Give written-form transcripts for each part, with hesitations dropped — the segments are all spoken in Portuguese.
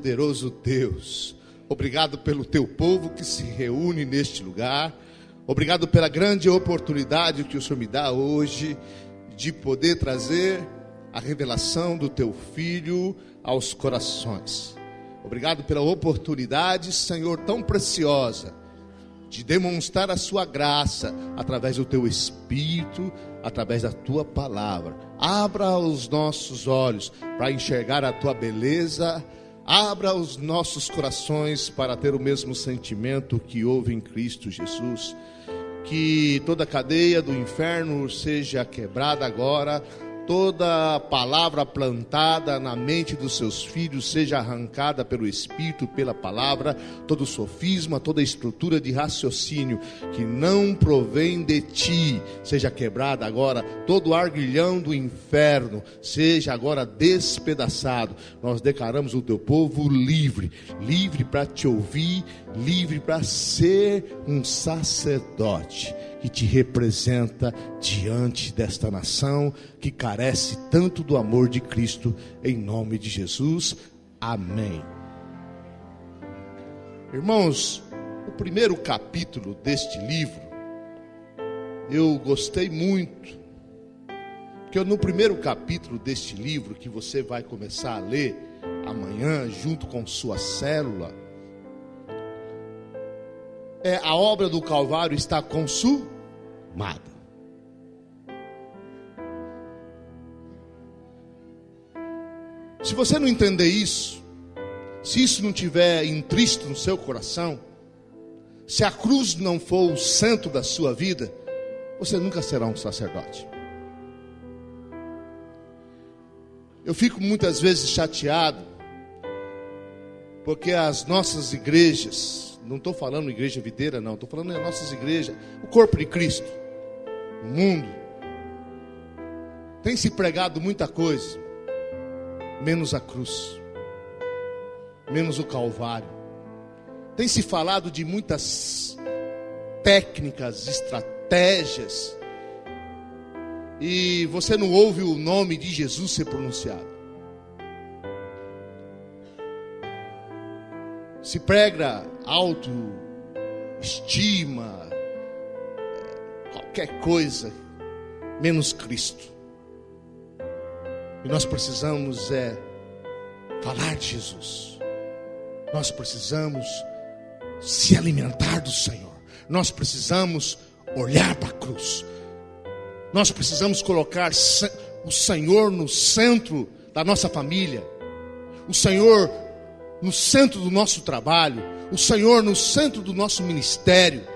poderoso Deus, obrigado pelo teu povo que se reúne neste lugar. Obrigado pela grande oportunidade que o Senhor me dá hoje de poder trazer a revelação do teu Filho aos corações. Obrigado pela oportunidade, Senhor, tão preciosa de demonstrar a sua graça através do teu Espírito, através da tua palavra. Abra os nossos olhos para enxergar a tua beleza. Abra os nossos corações para ter o mesmo sentimento que houve em Cristo Jesus. Que toda a cadeia do inferno seja quebrada agora. Toda palavra plantada na mente dos seus filhos seja arrancada pelo Espírito, pela palavra. Todo sofisma, toda estrutura de raciocínio que não provém de ti seja quebrada agora. Todo arguilhão do inferno seja agora despedaçado. Nós declaramos o teu povo livre, livre para te ouvir, livre para ser um sacerdote que te representa diante desta nação que carece tanto do amor de Cristo, em nome de Jesus, amém. Irmãos, o primeiro capítulo deste livro, eu gostei muito, porque no primeiro capítulo deste livro, que você vai começar a ler amanhã, junto com sua célula, a obra do Calvário está consumada. Se você não entender isso, se isso não tiver intrínseco no seu coração, se a cruz não for o centro da sua vida, você nunca será um sacerdote. Eu fico muitas vezes chateado, porque as nossas igrejas, não estou falando igreja videira não, estou falando das nossas igrejas, o corpo de Cristo, o mundo, tem se pregado muita coisa, menos a cruz, menos o Calvário. Tem se falado de muitas técnicas, estratégias, e você não ouve o nome de Jesus ser pronunciado. Se prega autoestima, qualquer coisa, menos Cristo. E nós precisamos falar de Jesus. Nós precisamos se alimentar do Senhor. Nós precisamos olhar para a cruz. Nós precisamos colocar o Senhor no centro da nossa família. O Senhor no centro do nosso trabalho. O Senhor no centro do nosso ministério.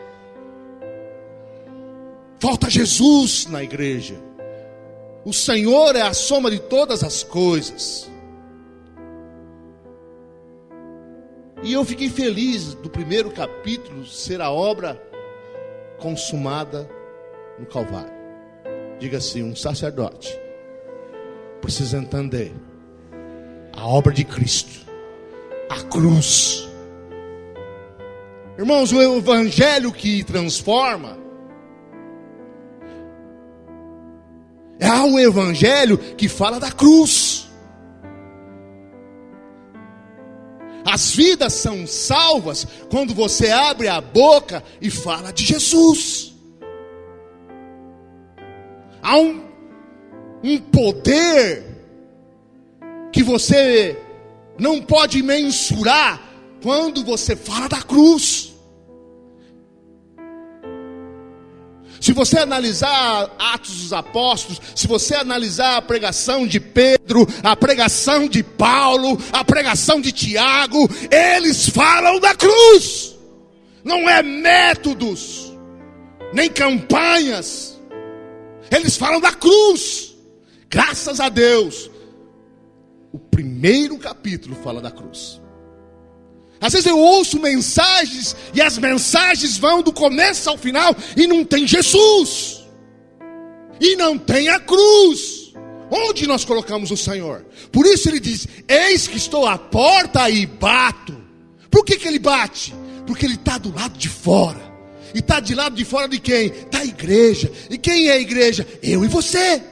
Falta Jesus na igreja. O Senhor é a soma de todas as coisas. E eu fiquei feliz do primeiro capítulo ser a obra consumada no Calvário. Diga assim, um sacerdote precisa entender a obra de Cristo, a cruz. Irmãos, o evangelho que transforma é o evangelho que fala da cruz. As vidas são salvas quando você abre a boca e fala de Jesus. Há um poder que você não pode mensurar quando você fala da cruz. Se você analisar Atos dos Apóstolos, se você analisar a pregação de Pedro, a pregação de Paulo, a pregação de Tiago, eles falam da cruz. Não é métodos, nem campanhas. Eles falam da cruz. Graças a Deus, o primeiro capítulo fala da cruz. Às vezes eu ouço mensagens e as mensagens vão do começo ao final e não tem Jesus. E não tem a cruz. Onde nós colocamos o Senhor? Por isso ele diz, eis que estou à porta e bato. Por que ele bate? Porque ele está do lado de fora. E está de lado de fora de quem? Da igreja. E quem é a igreja? Eu e você.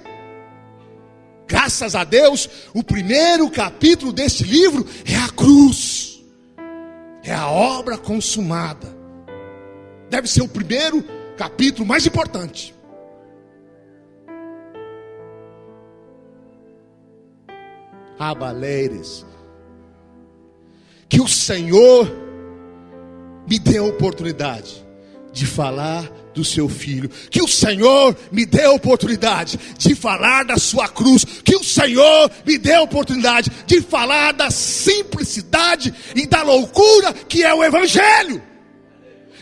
graças a Deus, o primeiro capítulo deste livro é a cruz. É a obra consumada. Deve ser o primeiro capítulo mais importante. Abaleires. Que o Senhor me dê a oportunidade de falar do seu filho. Que o Senhor me dê a oportunidade de falar da sua cruz. Que o Senhor me dê a oportunidade de falar da simplicidade e da loucura que é o Evangelho.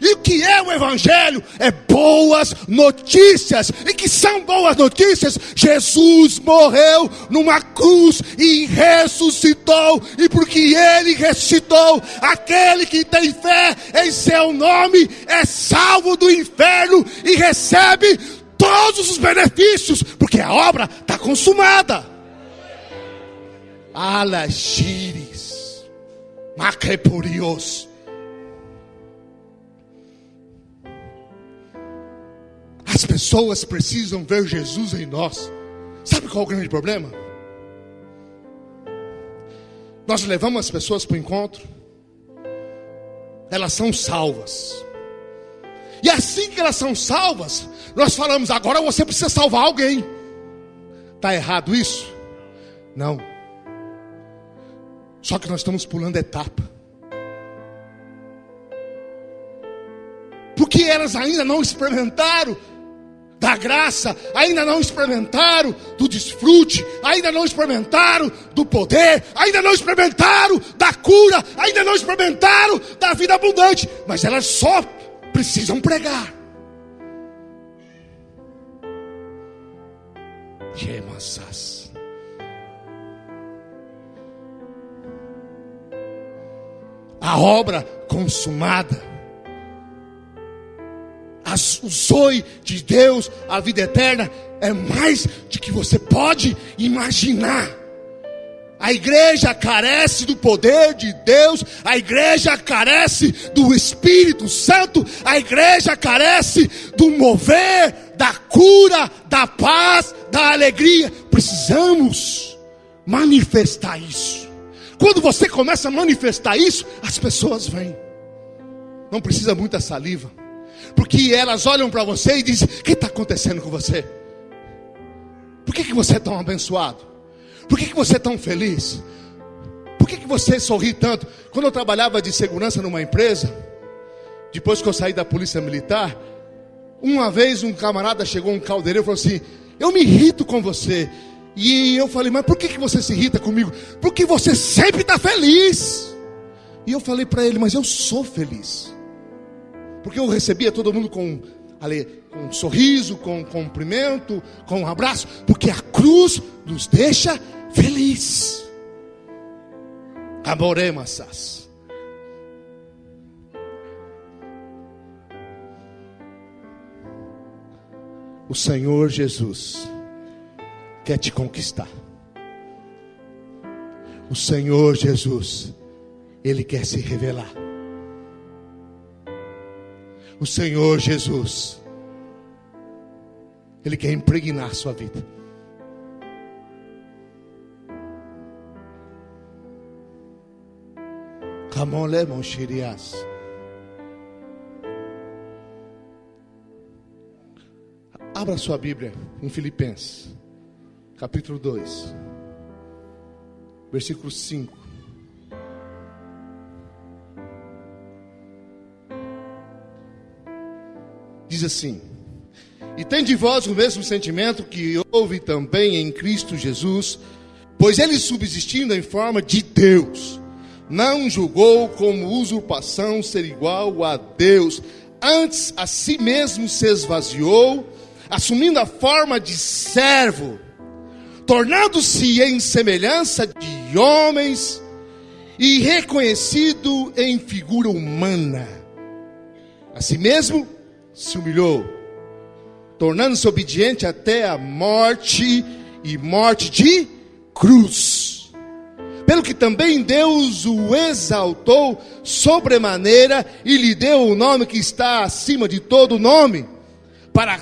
E o que é o Evangelho? É boas notícias. E que são boas notícias? Jesus morreu numa cruz e ressuscitou. E porque Ele ressuscitou, aquele que tem fé em seu nome é salvo do inferno e recebe todos os benefícios, porque a obra está consumada. Alagiris, macrepurios. As pessoas precisam ver Jesus em nós. Sabe qual é o grande problema? Nós levamos as pessoas para o encontro, elas são salvas. E assim que elas são salvas, nós falamos, agora você precisa salvar alguém. Está errado isso? Não. Só que nós estamos pulando etapa. Porque elas ainda não experimentaram da graça, ainda não experimentaram do desfrute, ainda não experimentaram do poder, ainda não experimentaram da cura, ainda não experimentaram da vida abundante, mas elas só precisam pregar. Gemassas. A obra consumada. O zoe de Deus, a vida eterna, é mais do que você pode imaginar. A igreja carece do poder de Deus, a igreja carece do Espírito Santo, a igreja carece do mover, da cura, da paz, da alegria. Precisamos manifestar isso. Quando você começa a manifestar isso, as pessoas vêm. Não precisa muita saliva. Porque elas olham para você e dizem, o que está acontecendo com você? Por que você é tão abençoado? Por que você é tão feliz? Por que você sorri tanto? Quando eu trabalhava de segurança numa empresa, depois que eu saí da polícia militar, uma vez um camarada chegou, um caldeirão, e falou assim, eu me irrito com você. E eu falei, mas por que você se irrita comigo? Porque você sempre está feliz. E eu falei para ele, mas eu sou feliz. Porque eu recebia todo mundo com um sorriso, com um cumprimento, com um abraço. Porque a cruz nos deixa feliz. Amoremassas. O Senhor Jesus quer te conquistar. O Senhor Jesus, Ele quer se revelar. O Senhor Jesus, Ele quer impregnar sua vida. Abra sua Bíblia em Filipenses, capítulo 2, versículo 5. Diz assim: e tem de vós o mesmo sentimento que houve também em Cristo Jesus, pois ele, subsistindo em forma de Deus, não julgou como usurpação ser igual a Deus, antes a si mesmo se esvaziou, assumindo a forma de servo, tornando-se em semelhança de homens e reconhecido em figura humana. A si mesmo se humilhou, tornando-se obediente até a morte, e morte de cruz. Pelo que também Deus o exaltou sobremaneira e lhe deu o nome que está acima de todo nome, para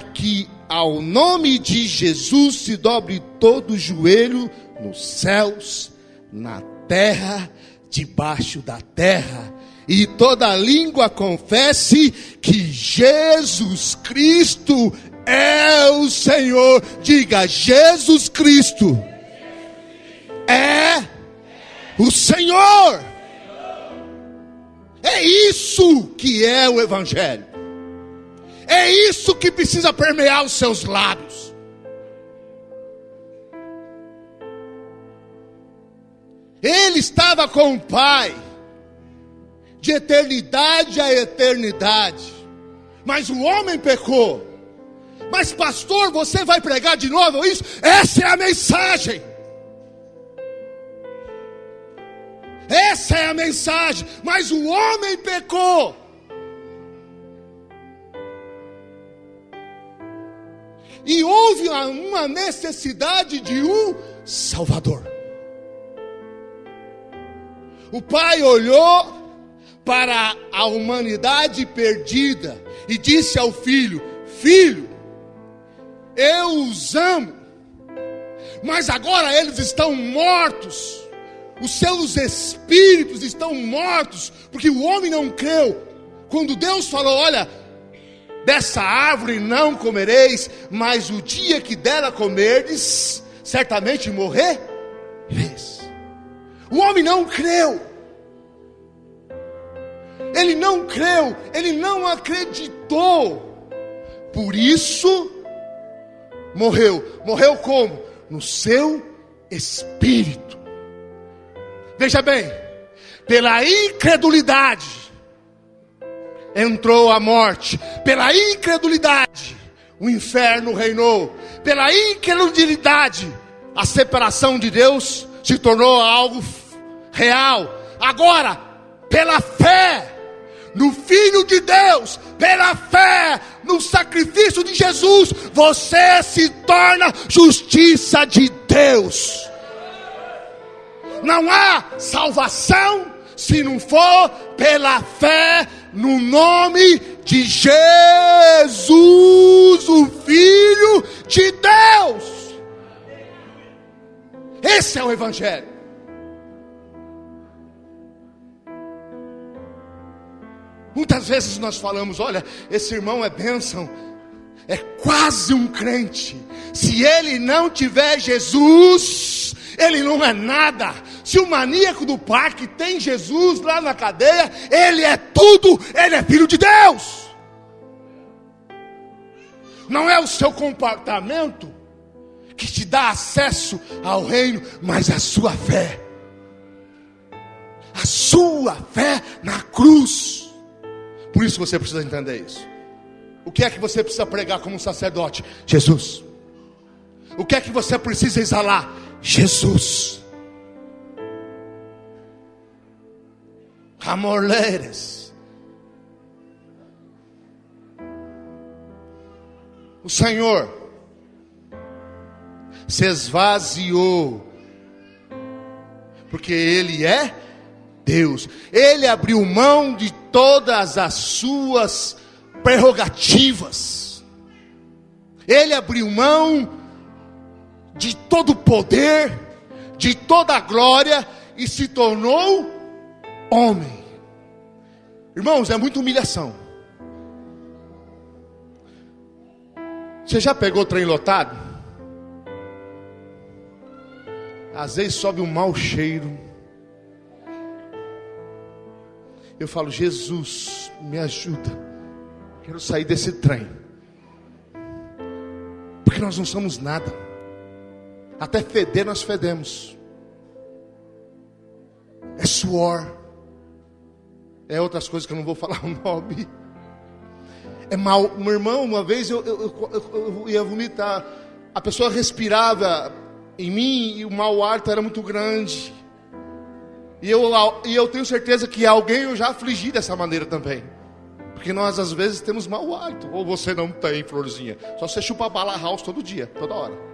que ao nome de Jesus se dobre todo o joelho nos céus, na terra, debaixo da terra, e toda língua confesse que Jesus Cristo é o Senhor. Diga: Jesus Cristo é o Senhor. É isso que é o Evangelho. É isso que precisa permear os seus lábios. Ele estava com o Pai de eternidade a eternidade, mas o homem pecou. Mas pastor, você vai pregar de novo isso? Essa é a mensagem. Essa é a mensagem. Mas o homem pecou. E houve uma necessidade de um Salvador. O Pai olhou para a humanidade perdida e disse ao Filho: Filho, eu os amo, mas agora eles estão mortos. Os seus espíritos estão mortos, porque o homem não creu. Quando Deus falou: olha, dessa árvore não comereis, mas o dia que dela comerdes, certamente morrereis. O homem não creu. Ele não creu, ele não acreditou. Por isso, morreu. Morreu como? No seu espírito. Veja bem, pela incredulidade entrou a morte. Pela incredulidade o inferno reinou. Pela incredulidade a separação de Deus se tornou algo real. Agora, pela fé no Filho de Deus, pela fé no sacrifício de Jesus, você se torna justiça de Deus. Não há salvação se não for pela fé no nome de Jesus, o Filho de Deus. Esse é o Evangelho. Muitas vezes nós falamos: olha, esse irmão é bênção, é quase um crente. Se ele não tiver Jesus, ele não é nada. Se o maníaco do parque tem Jesus lá na cadeia, ele é tudo, ele é filho de Deus. Não é o seu comportamento que te dá acesso ao reino, mas a sua fé. A sua fé na cruz. Por isso você precisa entender isso. O que é que você precisa pregar como um sacerdote? Jesus. O que é que você precisa exalar? Jesus. Amorleres. O Senhor se esvaziou, porque Ele é Deus. Ele abriu mão de todas as suas prerrogativas. Ele abriu mão de todo o poder, de toda a glória, e se tornou homem. Irmãos, é muita humilhação. Você já pegou trem lotado? Às vezes sobe um mau cheiro. Eu falo: Jesus, me ajuda. Quero sair desse trem. Porque nós não somos nada. Até feder nós fedemos. É suor. É outras coisas que eu não vou falar o nome. É mal. Meu irmão, uma vez eu ia vomitar. A pessoa respirava em mim e o mau hálito era muito grande. E eu tenho certeza que alguém eu já afligi dessa maneira também. Porque nós às vezes temos mau hálito. Ou você não tem, Florzinha. Só você chupa bala house todo dia, toda hora.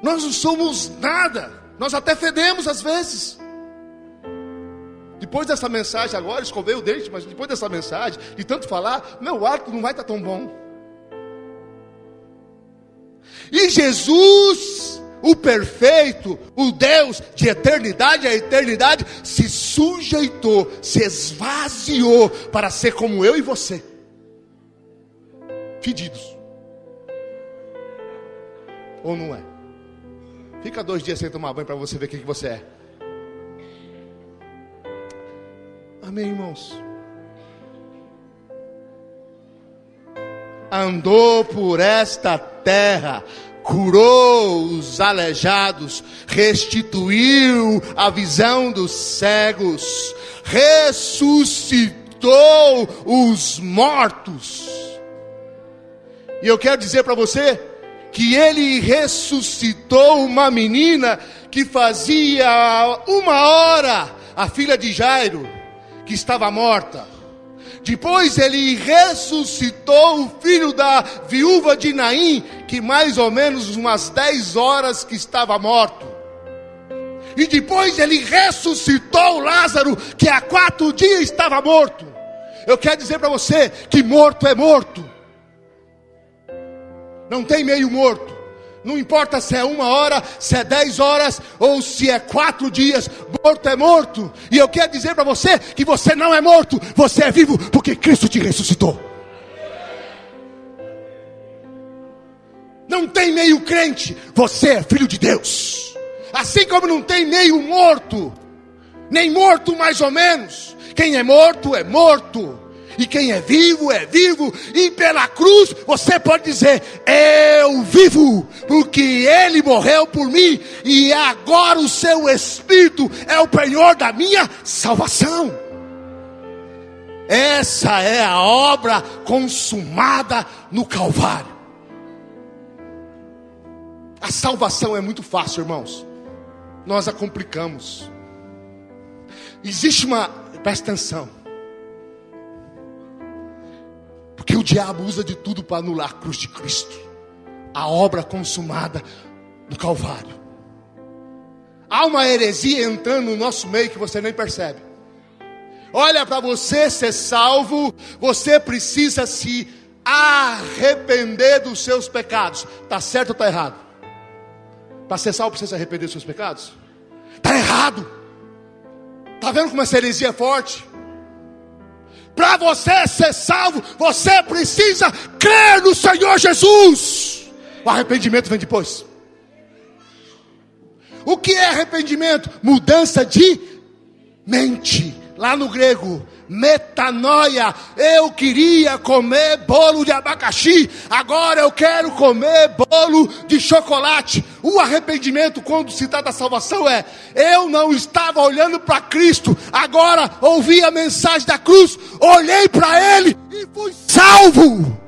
Nós não somos nada. Nós até fedemos às vezes. Depois dessa mensagem agora, escovei o dente, mas depois dessa mensagem, de tanto falar, meu hálito não vai estar tão bom. E Jesus, o perfeito, o Deus de eternidade a eternidade, se sujeitou, se esvaziou para ser como eu e você, fedidos. Ou não é? Fica 2 dias sem tomar banho para você ver o que você é. Amém, irmãos? Andou por esta terra, curou os aleijados, restituiu a visão dos cegos, ressuscitou os mortos. E eu quero dizer para você que ele ressuscitou uma menina que fazia 1 hora, a filha de Jairo, que estava morta. Depois ele ressuscitou o filho da viúva de Naim, que mais ou menos umas 10 horas que estava morto. E depois ele ressuscitou Lázaro, que há 4 dias estava morto. Eu quero dizer para você que morto é morto. Não tem meio morto. Não importa se é 1 hora, se é 10 horas, ou se é 4 dias, morto é morto. E eu quero dizer para você que você não é morto, você é vivo, porque Cristo te ressuscitou. Não tem meio crente, você é filho de Deus. Assim como não tem meio morto, nem morto mais ou menos. Quem é morto é morto. E quem é vivo, e pela cruz você pode dizer: eu vivo, porque Ele morreu por mim, e agora o seu Espírito é o penhor da minha salvação. Essa é a obra consumada no Calvário. A salvação é muito fácil, irmãos. Nós a complicamos. Existe presta atenção. Porque o diabo usa de tudo para anular a cruz de Cristo, a obra consumada no Calvário. Há uma heresia entrando no nosso meio que você nem percebe. Olha, para você ser salvo, você precisa se arrepender dos seus pecados. Está certo ou está errado? Para ser salvo precisa se arrepender dos seus pecados? Está errado. Está vendo como essa heresia é forte? Para você ser salvo, você precisa crer no Senhor Jesus. O arrependimento vem depois. O que é arrependimento? Mudança de mente. Lá no grego, metanoia. Eu queria comer bolo de abacaxi, agora eu quero comer bolo de chocolate. O arrependimento, quando se trata da salvação, é: eu não estava olhando para Cristo, agora ouvi a mensagem da cruz, olhei para Ele e fui salvo.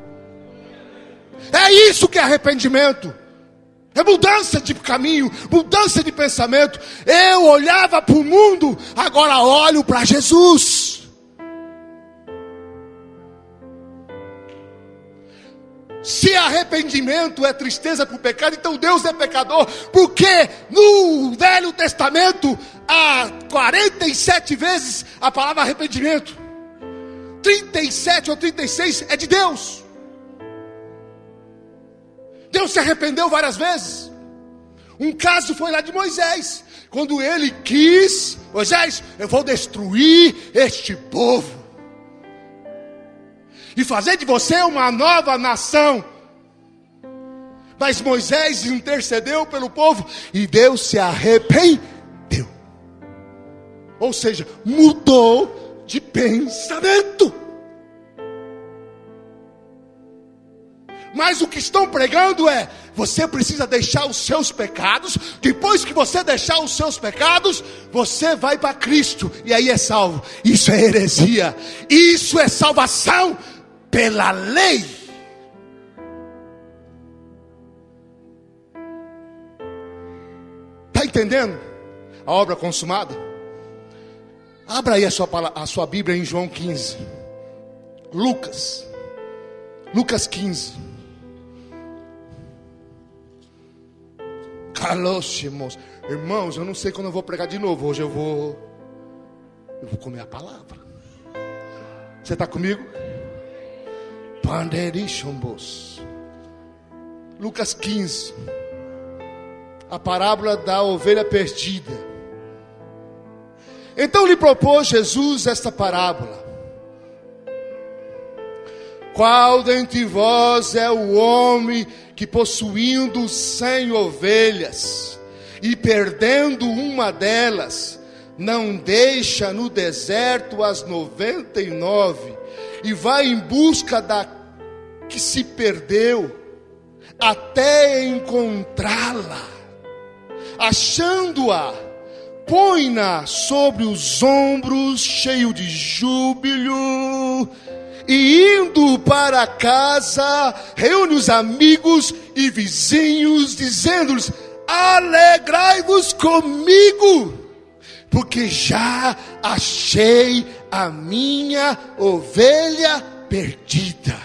É isso que é arrependimento. É mudança de caminho, mudança de pensamento. Eu olhava para o mundo, agora olho para Jesus. Se arrependimento é tristeza por pecado, então Deus é pecador. Porque no Velho Testamento há 47 vezes a palavra arrependimento. 37 ou 36 é de Deus. Deus se arrependeu várias vezes. Um caso foi lá de Moisés, quando ele quis: Moisés, eu vou destruir este povo e fazer de você uma nova nação. Mas Moisés intercedeu pelo povo e Deus se arrependeu. Ou seja, mudou de pensamento. Mas o que estão pregando é: você precisa deixar os seus pecados. Depois que você deixar os seus pecados, você vai para Cristo e aí é salvo. Isso é heresia. Isso é salvação pela lei. Está entendendo a obra consumada? Abra aí a sua Bíblia em João 15. Lucas 15. Irmãos, eu não sei quando eu vou pregar de novo. Hoje eu vou comer a palavra. Você está comigo? Lucas 15, a parábola da ovelha perdida. Então lhe propôs Jesus esta parábola: qual dentre vós é o homem que, possuindo 100 ovelhas e perdendo uma delas, não deixa no deserto as 99 e vai em busca da que se perdeu até encontrá-la? Achando-a, põe-na sobre os ombros, cheio de júbilo, e indo para casa, reúne os amigos e vizinhos, dizendo-lhes: alegrai-vos comigo, porque já achei a minha ovelha perdida.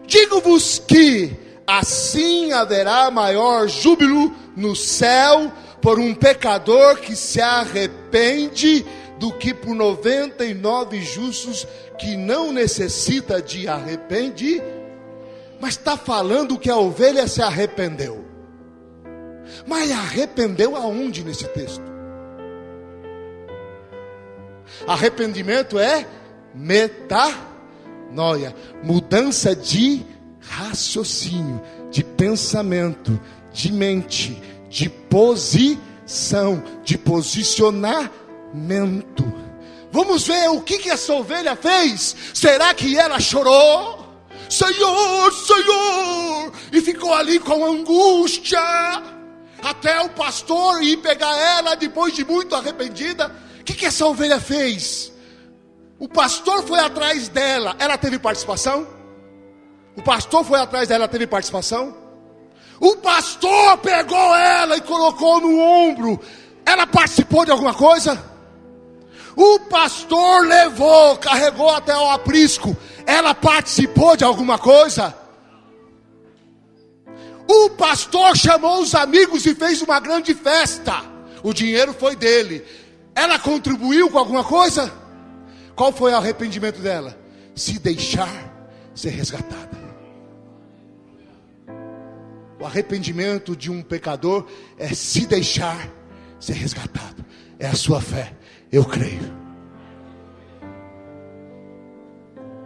Digo-vos que assim haverá maior júbilo no céu por um pecador que se arrepende, do que por 99 justos que não necessita de arrepender. Mas está falando que a ovelha se arrependeu. Mas arrependeu aonde nesse texto? Arrependimento é metanoia, mudança de raciocínio, de pensamento, de mente, de posição, de posicionamento. Vamos ver o que essa ovelha fez. Será que ela chorou? Senhor, Senhor, e ficou ali com angústia, até o pastor ir pegar ela depois de muito arrependida? O que essa ovelha fez? O pastor foi atrás dela, ela teve participação? O pastor foi atrás dela, teve participação? O pastor pegou ela e colocou no ombro, ela participou de alguma coisa? O pastor levou, carregou até o aprisco, ela participou de alguma coisa? O pastor chamou os amigos e fez uma grande festa, o dinheiro foi dele, ela contribuiu com alguma coisa? Qual foi o arrependimento dela? Se deixar ser resgatada. O arrependimento de um pecador é se deixar ser resgatado. É a sua fé. Eu creio.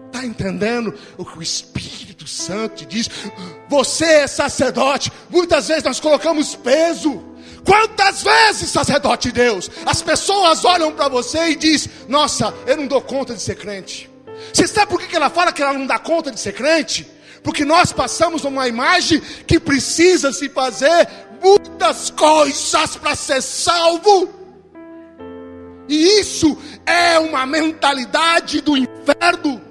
Está entendendo o que o Espírito Santo te diz? Você é sacerdote. Muitas vezes nós colocamos peso. Quantas vezes, sacerdote de Deus, as pessoas olham para você e dizem: nossa, eu não dou conta de ser crente. Você sabe por que ela fala que ela não dá conta de ser crente? Porque nós passamos uma imagem que precisa se fazer muitas coisas para ser salvo. E isso é uma mentalidade do inferno.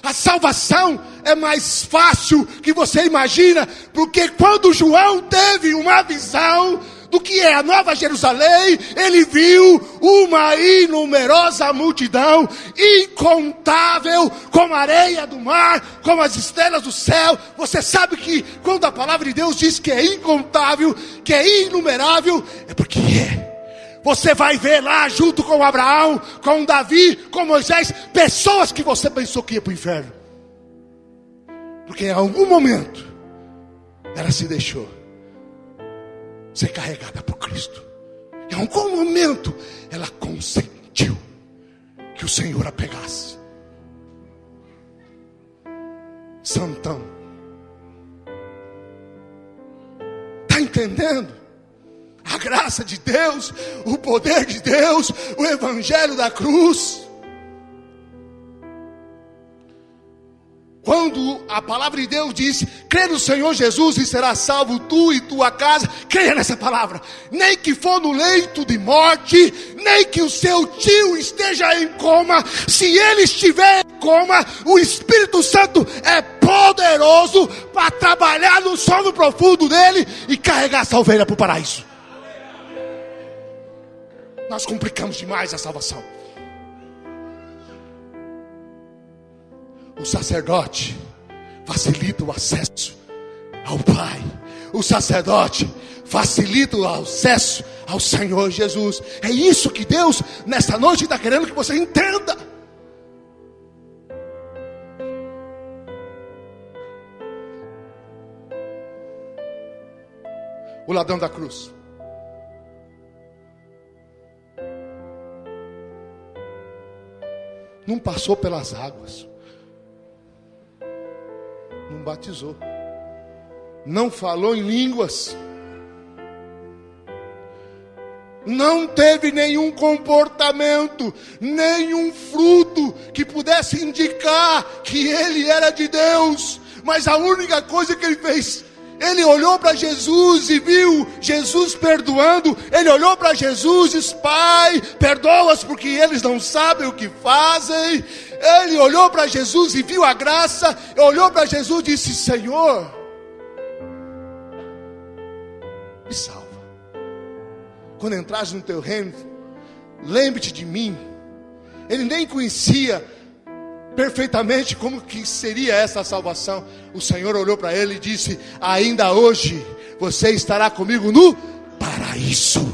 A salvação é mais fácil que você imagina, porque quando João teve uma visão do que é a Nova Jerusalém, ele viu uma inumerosa multidão, incontável, como a areia do mar, como as estrelas do céu. Você sabe que quando a palavra de Deus diz que é incontável, que é inumerável, é porque é. Você vai ver lá junto com Abraão, com Davi, com Moisés, pessoas que você pensou que ia para o inferno. Porque em algum momento ela se deixou ser carregada por Cristo. Em algum momento ela consentiu que o Senhor a pegasse. Santão. Está entendendo? A graça de Deus, o poder de Deus, o evangelho da cruz. Quando a palavra de Deus diz: crê no Senhor Jesus e serás salvo tu e tua casa, creia nessa palavra. Nem que for no leito de morte, nem que o seu tio esteja em coma, se ele estiver em coma, o Espírito Santo é poderoso para trabalhar no sono profundo dele e carregar essa ovelha para o paraíso. Nós complicamos demais a salvação. O sacerdote facilita o acesso ao Pai. O sacerdote facilita o acesso ao Senhor Jesus. É isso que Deus nesta noite está querendo que você entenda. ladrão da cruz. Não passou pelas águas. Não batizou. Não falou em línguas. Não teve nenhum comportamento, nenhum fruto que pudesse indicar que ele era de Deus. Mas a única coisa que ele fez, ele olhou para Jesus e viu Jesus perdoando. Ele olhou para Jesus e disse: Pai, perdoa-os porque eles não sabem o que fazem. Ele olhou para Jesus e viu a graça. Olhou para Jesus e disse: Senhor, me salva. Quando entrares no teu reino, lembre-te de mim. Ele nem conhecia perfeitamente como que seria essa salvação. O Senhor olhou para ele e disse: ainda hoje você estará comigo no paraíso.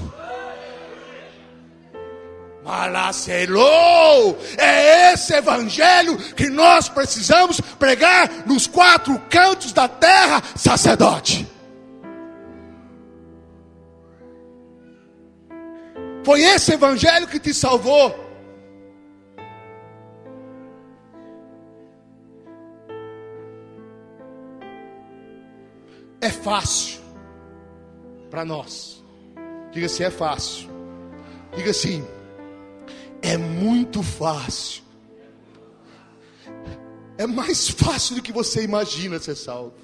Malacelou! É esse evangelho que nós precisamos pregar nos 4 cantos da terra, sacerdote. Foi esse evangelho que te salvou. É fácil para nós. Diga assim: é fácil. Diga assim: é muito fácil. É mais fácil do que você imagina ser salvo.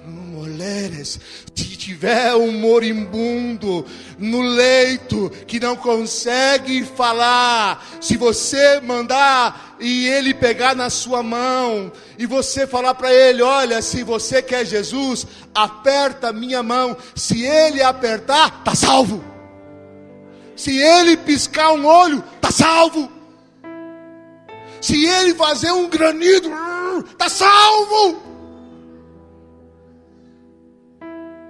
Mulheres, se tiver um moribundo no leito que não consegue falar, se você mandar e ele pegar na sua mão e você falar para ele: olha, se você quer Jesus, aperta minha mão. Se ele apertar, tá salvo. Se ele piscar um olho, tá salvo. Se ele fazer um granido, tá salvo.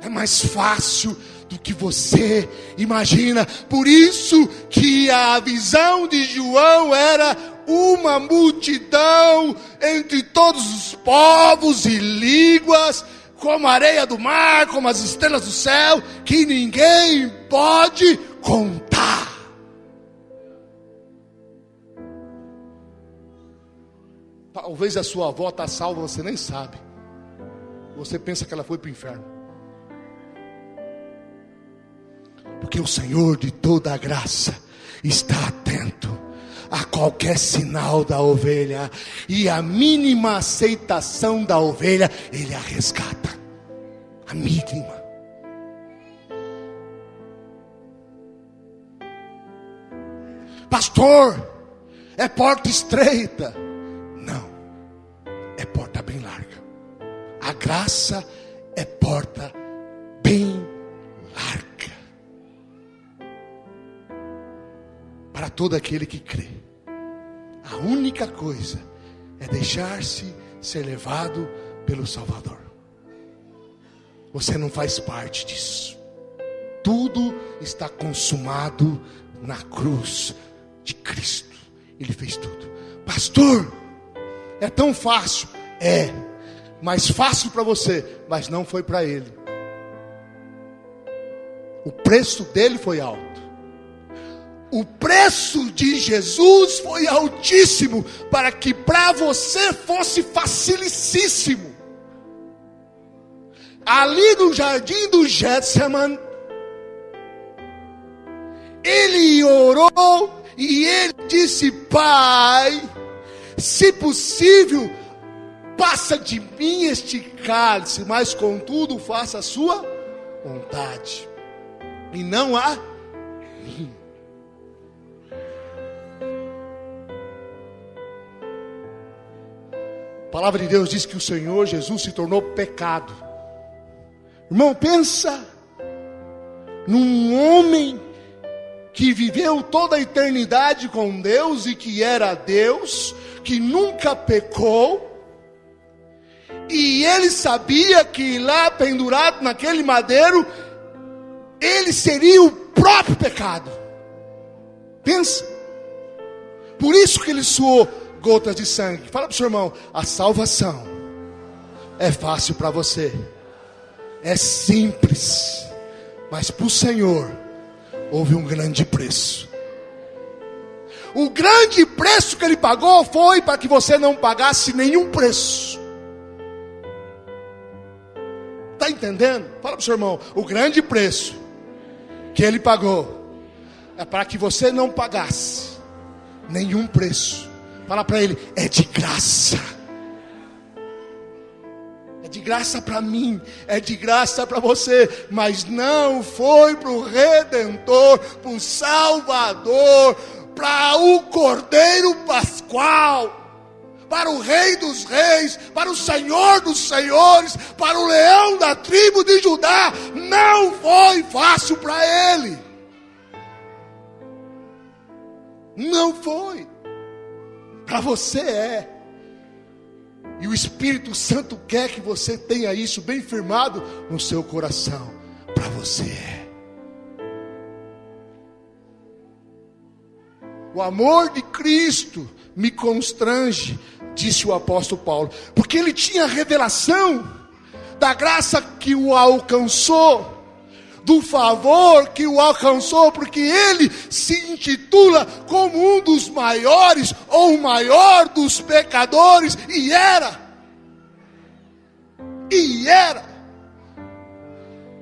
É mais fácil do que você imagina. Por isso que a visão de João era uma multidão entre todos os povos e línguas, como a areia do mar, como as estrelas do céu, que ninguém pode contar. Talvez a sua avó está salva, você nem sabe. Você pensa que ela foi para o inferno. Porque o Senhor de toda a graça está atento a qualquer sinal da ovelha, e a mínima aceitação da ovelha Ele a resgata. A mínima. Pastor, é porta estreita. Não, é porta bem larga. A graça é porta bem larga. Para todo aquele que crê. A única coisa é deixar-se ser levado pelo Salvador. Você não faz parte disso. Tudo está consumado na cruz de Cristo. Ele fez tudo. Pastor, é tão fácil. É, mais fácil para você, mas não foi para ele. O preço dele foi alto. O preço de Jesus foi altíssimo, para que para você fosse facilicíssimo. Ali no jardim do Getsemane, ele orou e ele disse: Pai, se possível, passa de mim este cálice, mas contudo faça a sua vontade, e não a minha. A palavra de Deus diz que o Senhor Jesus se tornou pecado. Irmão, pensa num homem que viveu toda a eternidade com Deus e que era Deus, que nunca pecou, e ele sabia que lá pendurado naquele madeiro, ele seria o próprio pecado. Pensa. Por isso que ele suou gotas de sangue. Fala para o seu irmão: a salvação é fácil para você, é simples, Mas para o Senhor houve um grande preço. O grande preço que Ele pagou foi para que você não pagasse nenhum preço. Está entendendo? Fala para o seu irmão. O grande preço que Ele pagou é para que você não pagasse nenhum preço. Fala para ele, é de graça. É de graça para mim, é de graça para você. Mas não foi para o Redentor, para o Salvador, para o Cordeiro Pascual, para o Rei dos Reis, para o Senhor dos Senhores, para o Leão da tribo de Judá. Não foi fácil para ele. Não foi. Para você é. E o Espírito Santo quer que você tenha isso bem firmado no seu coração. Para você é. O amor de Cristo me constrange, disse o apóstolo Paulo, porque ele tinha revelação da graça que o alcançou, do favor que o alcançou, porque ele se intitula como um dos maiores, ou o maior dos pecadores, e era.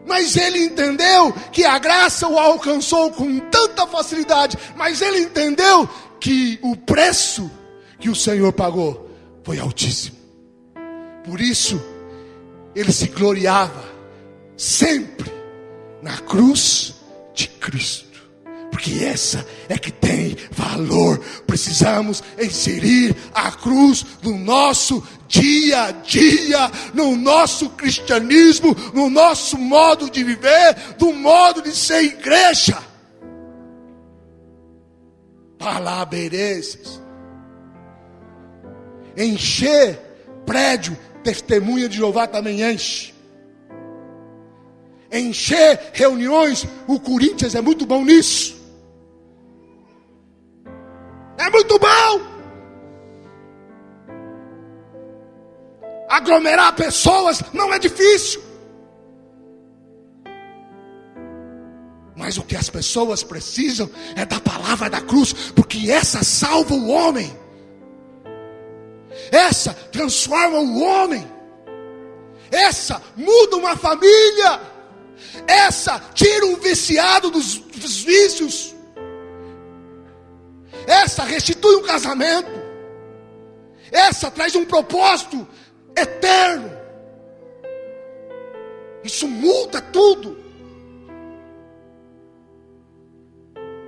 Mas ele entendeu que a graça o alcançou com tanta facilidade, mas ele entendeu que o preço que o Senhor pagou foi altíssimo. Por isso, ele se gloriava sempre na cruz de Cristo, porque essa é que tem valor. Precisamos inserir a cruz no nosso dia a dia, no nosso cristianismo, no nosso modo de viver, no modo de ser igreja. Palabreces. Encher prédio, testemunha de Jeová também enche. Encher reuniões, o Corinthians é muito bom nisso. É muito bom. Aglomerar pessoas não é difícil. Mas o que as pessoas precisam é da palavra da cruz, porque essa salva o homem. Essa transforma o homem. Essa muda uma família. Essa tira um viciado dos vícios. Essa restitui um casamento. Essa traz um propósito eterno. Isso muda tudo.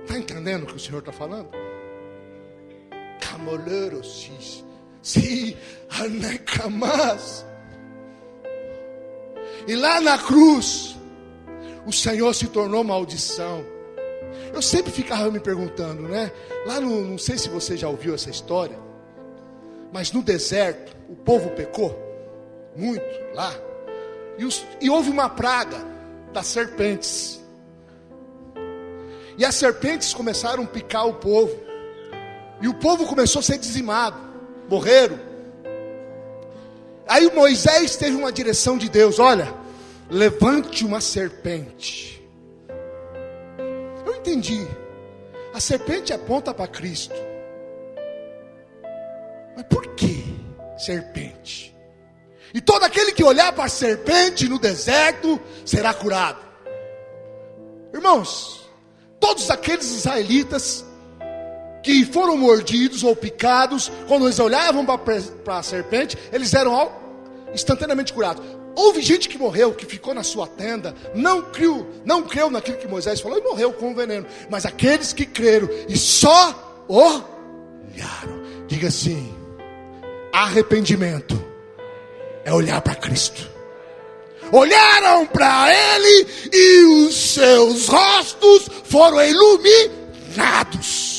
Está entendendo o que o Senhor está falando? Camoleiros, se anecamas. E lá na cruz, o Senhor se tornou maldição. Eu sempre ficava me perguntando, né? Lá no, não sei se você já ouviu essa história, mas no deserto, o povo pecou muito lá. E houve uma praga das serpentes. E as serpentes começaram a picar o povo. E o povo começou a ser dizimado. Morreram. Aí Moisés teve uma direção de Deus. Olha, levante uma serpente. Eu entendi. A serpente aponta para Cristo. Mas por que serpente? E todo aquele que olhar para a serpente no deserto será curado. Irmãos, todos aqueles israelitas que foram mordidos ou picados, quando eles olhavam para a serpente, eles eram instantaneamente curados. Houve gente que morreu, que ficou na sua tenda, não creu naquilo que Moisés falou e morreu com o veneno. Mas aqueles que creram e só olharam, diga assim: arrependimento é olhar para Cristo. Olharam para Ele e os seus rostos foram iluminados.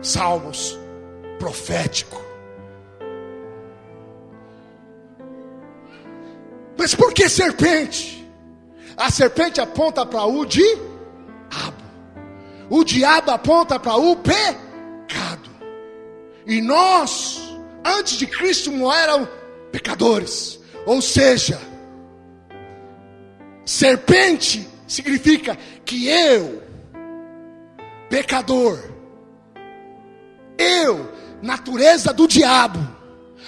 Salmos profético. Mas por que serpente? A serpente aponta para o diabo. O diabo aponta para o pecado. E nós, antes de Cristo, não eram pecadores. Ou seja, serpente significa que eu, pecador, natureza do diabo,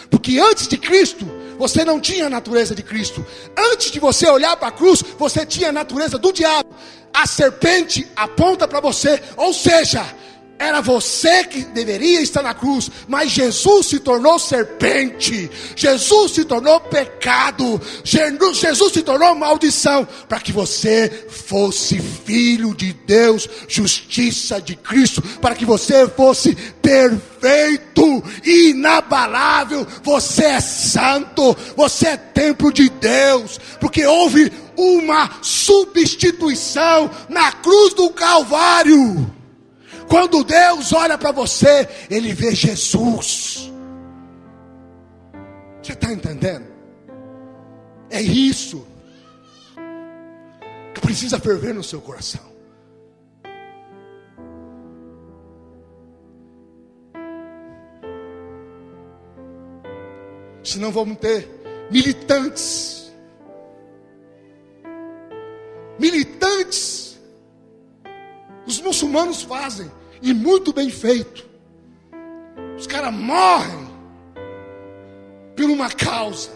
porque antes de Cristo, você não tinha a natureza de Cristo. Antes de você olhar para a cruz, você tinha a natureza do diabo. A serpente aponta para você, ou seja, era você que deveria estar na cruz, mas Jesus se tornou serpente, Jesus se tornou pecado, Jesus se tornou maldição, para que você fosse filho de Deus, justiça de Cristo, para que você fosse perfeito, inabalável. Você é santo, você é templo de Deus, porque houve uma substituição na cruz do Calvário. Quando Deus olha para você, Ele vê Jesus. Você está entendendo? É isso que precisa ferver no seu coração. Senão vamos ter militantes. Os muçulmanos fazem, e muito bem feito. Os caras morrem por uma causa.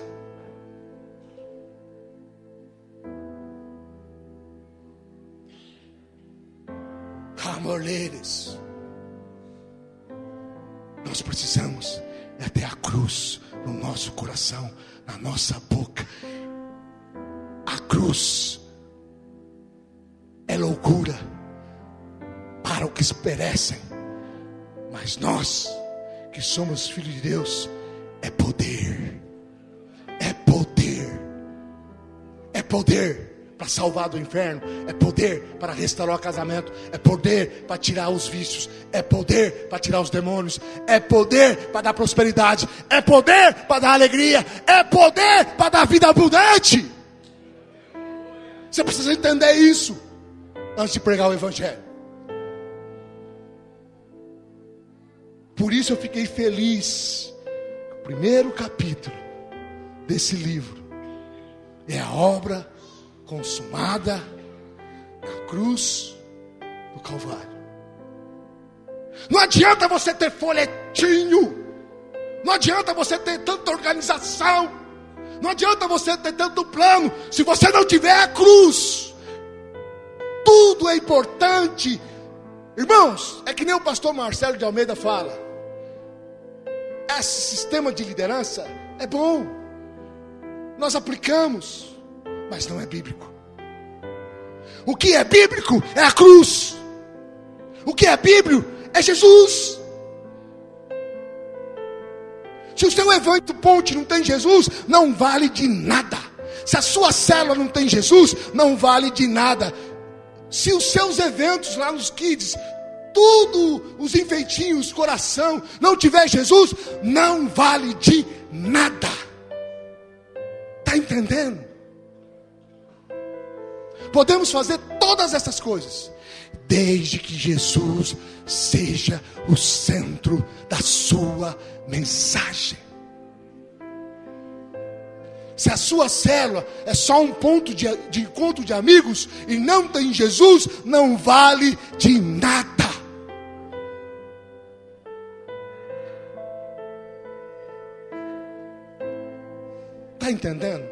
Amorleiros. Nós precisamos ter a cruz no nosso coração, na nossa boca. A cruz é loucura para os que perecem, mas nós que somos filhos de Deus, é poder, para salvar do inferno, é poder para restaurar o casamento, é poder para tirar os vícios, é poder para tirar os demônios, é poder para dar prosperidade, é poder para dar alegria, é poder para dar vida abundante. Você precisa entender isso antes de pregar o evangelho. Por isso eu fiquei feliz. O primeiro capítulo desse livro é a obra consumada na cruz do Calvário. Não adianta você ter folhetinho, não adianta você ter tanta organização, não adianta você ter tanto plano, se você não tiver a cruz. Tudo é importante. Irmãos, é que nem o pastor Marcelo de Almeida fala. Esse sistema de liderança é bom, nós aplicamos, mas não é bíblico. O que é bíblico é a cruz. O que é bíblico é Jesus. Se o seu evento ponte não tem Jesus, não vale de nada. Se a sua célula não tem Jesus, não vale de nada. Se os seus eventos lá nos kids, tudo, os enfeitinhos, coração, não tiver Jesus, não vale de nada. Está entendendo? Podemos fazer todas essas coisas, desde que Jesus seja o centro da sua mensagem. Se a sua célula é só um ponto de encontro de amigos e não tem Jesus, não vale de nada. Está entendendo?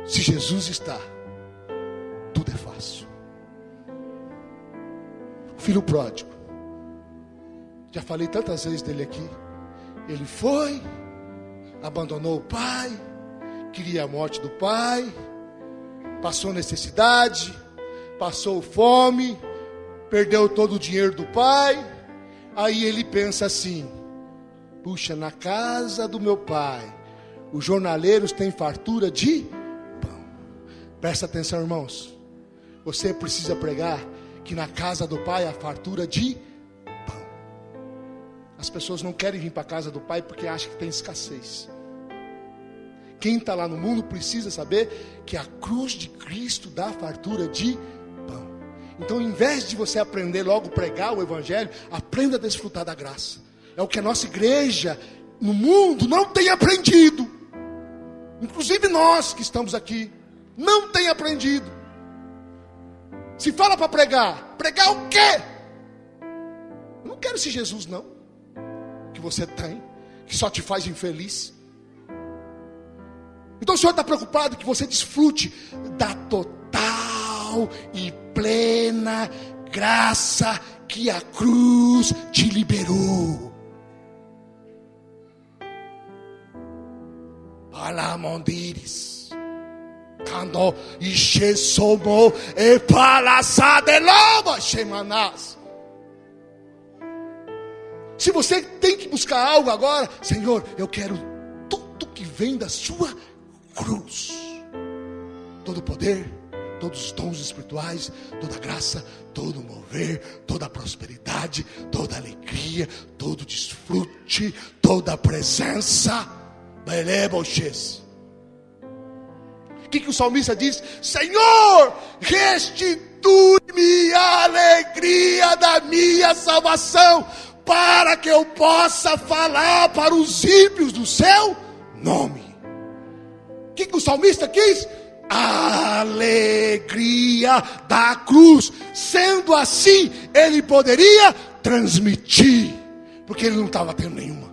Se Jesus está, tudo é fácil. O filho pródigo, já falei tantas vezes dele aqui. Ele foi, abandonou o pai, queria a morte do pai, passou necessidade, passou fome, perdeu todo o dinheiro do pai. Aí ele pensa assim: puxa, na casa do meu pai, os jornaleiros têm fartura de pão. Presta atenção, irmãos. Você precisa pregar que na casa do pai há fartura de pão. As pessoas não querem vir para a casa do pai porque acham que tem escassez. Quem está lá no mundo precisa saber que a cruz de Cristo dá fartura de pão. Então, em vez de você aprender logo a pregar o evangelho, aprenda a desfrutar da graça. É o que a nossa igreja no mundo não tem aprendido. inclusive nós que estamos aqui, não tem aprendido. Se fala para pregar, pregar o quê? Eu não quero esse Jesus não, que você tem, que só te faz infeliz. Então o Senhor está preocupado que você desfrute da total e plena graça que a cruz te liberou. Palamondires, quando Ixesomo e palaçada loba Shemanás. Se você tem que buscar algo agora, Senhor, eu quero tudo que vem da sua cruz, todo o poder, todos os dons espirituais, toda a graça, todo o mover, toda a prosperidade, toda a alegria, todo o desfrute, toda a presença. O que o salmista diz? Senhor, restitui-me a alegria da minha salvação, para que eu possa falar para os ímpios do seu nome. O que o salmista quis? A alegria da cruz. Sendo assim, ele poderia transmitir, porque ele não estava tendo nenhuma.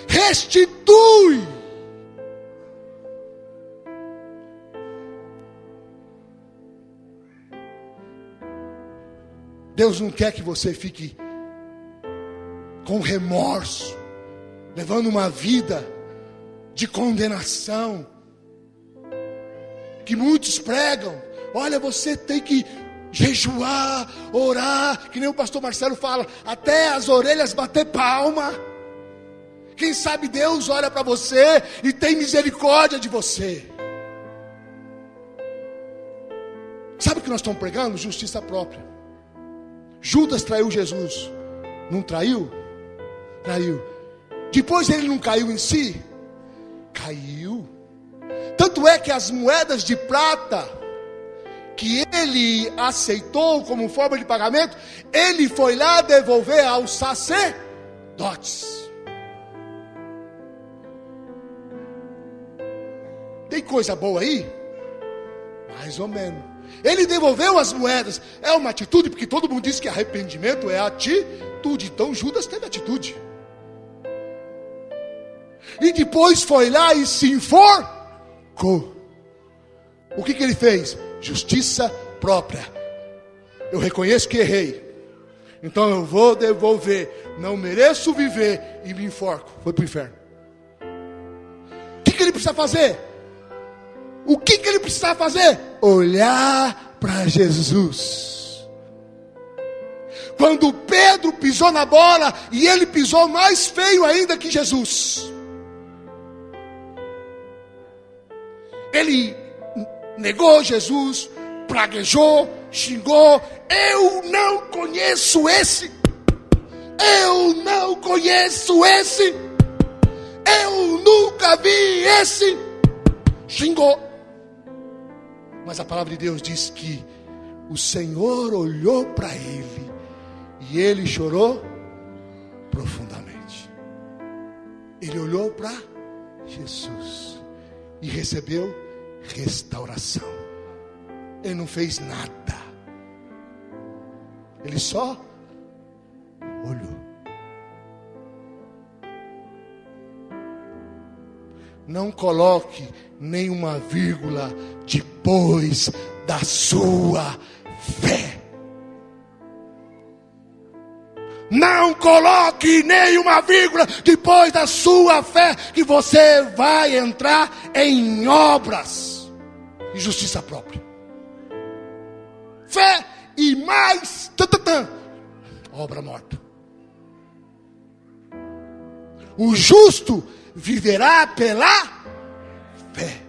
Restitui. Deus não quer que você fique com remorso, levando uma vida de condenação, que muitos pregam. Olha, você tem que jejuar, orar, que nem o pastor Marcelo fala, até as orelhas bater palma. Quem sabe Deus olha para você e tem misericórdia de você. Sabe o que nós estamos pregando? Justiça própria. Judas traiu Jesus, não traiu? Traiu. Depois ele não caiu em si? Caiu. Tanto é que as moedas de prata que ele aceitou como forma de pagamento, ele foi lá devolver aos sacerdotes. Tem coisa boa aí? Mais ou menos. Ele devolveu as moedas. É uma atitude, porque todo mundo diz que arrependimento é atitude. Então Judas teve atitude. E depois foi lá e se enforcou. O que ele fez? Justiça própria. Eu reconheço que errei, então eu vou devolver. Não mereço viver e me enforco. Foi para o inferno. O que ele precisa fazer? O que ele precisa fazer? Olhar para Jesus. Quando Pedro pisou na bola, e ele pisou mais feio ainda que Jesus, ele negou Jesus, praguejou, xingou. Eu não conheço esse. Eu não conheço esse. Eu nunca vi esse. Xingou. Mas a palavra de Deus diz que o Senhor olhou para ele e ele chorou profundamente. Ele olhou para Jesus e recebeu restauração. Ele não fez nada. Ele só olhou. Não coloque nenhuma vírgula depois da sua fé. Não coloque nenhuma vírgula depois da sua fé, que você vai entrar em obras e justiça própria. Fé e mais obra morta. O justo viverá pela fé.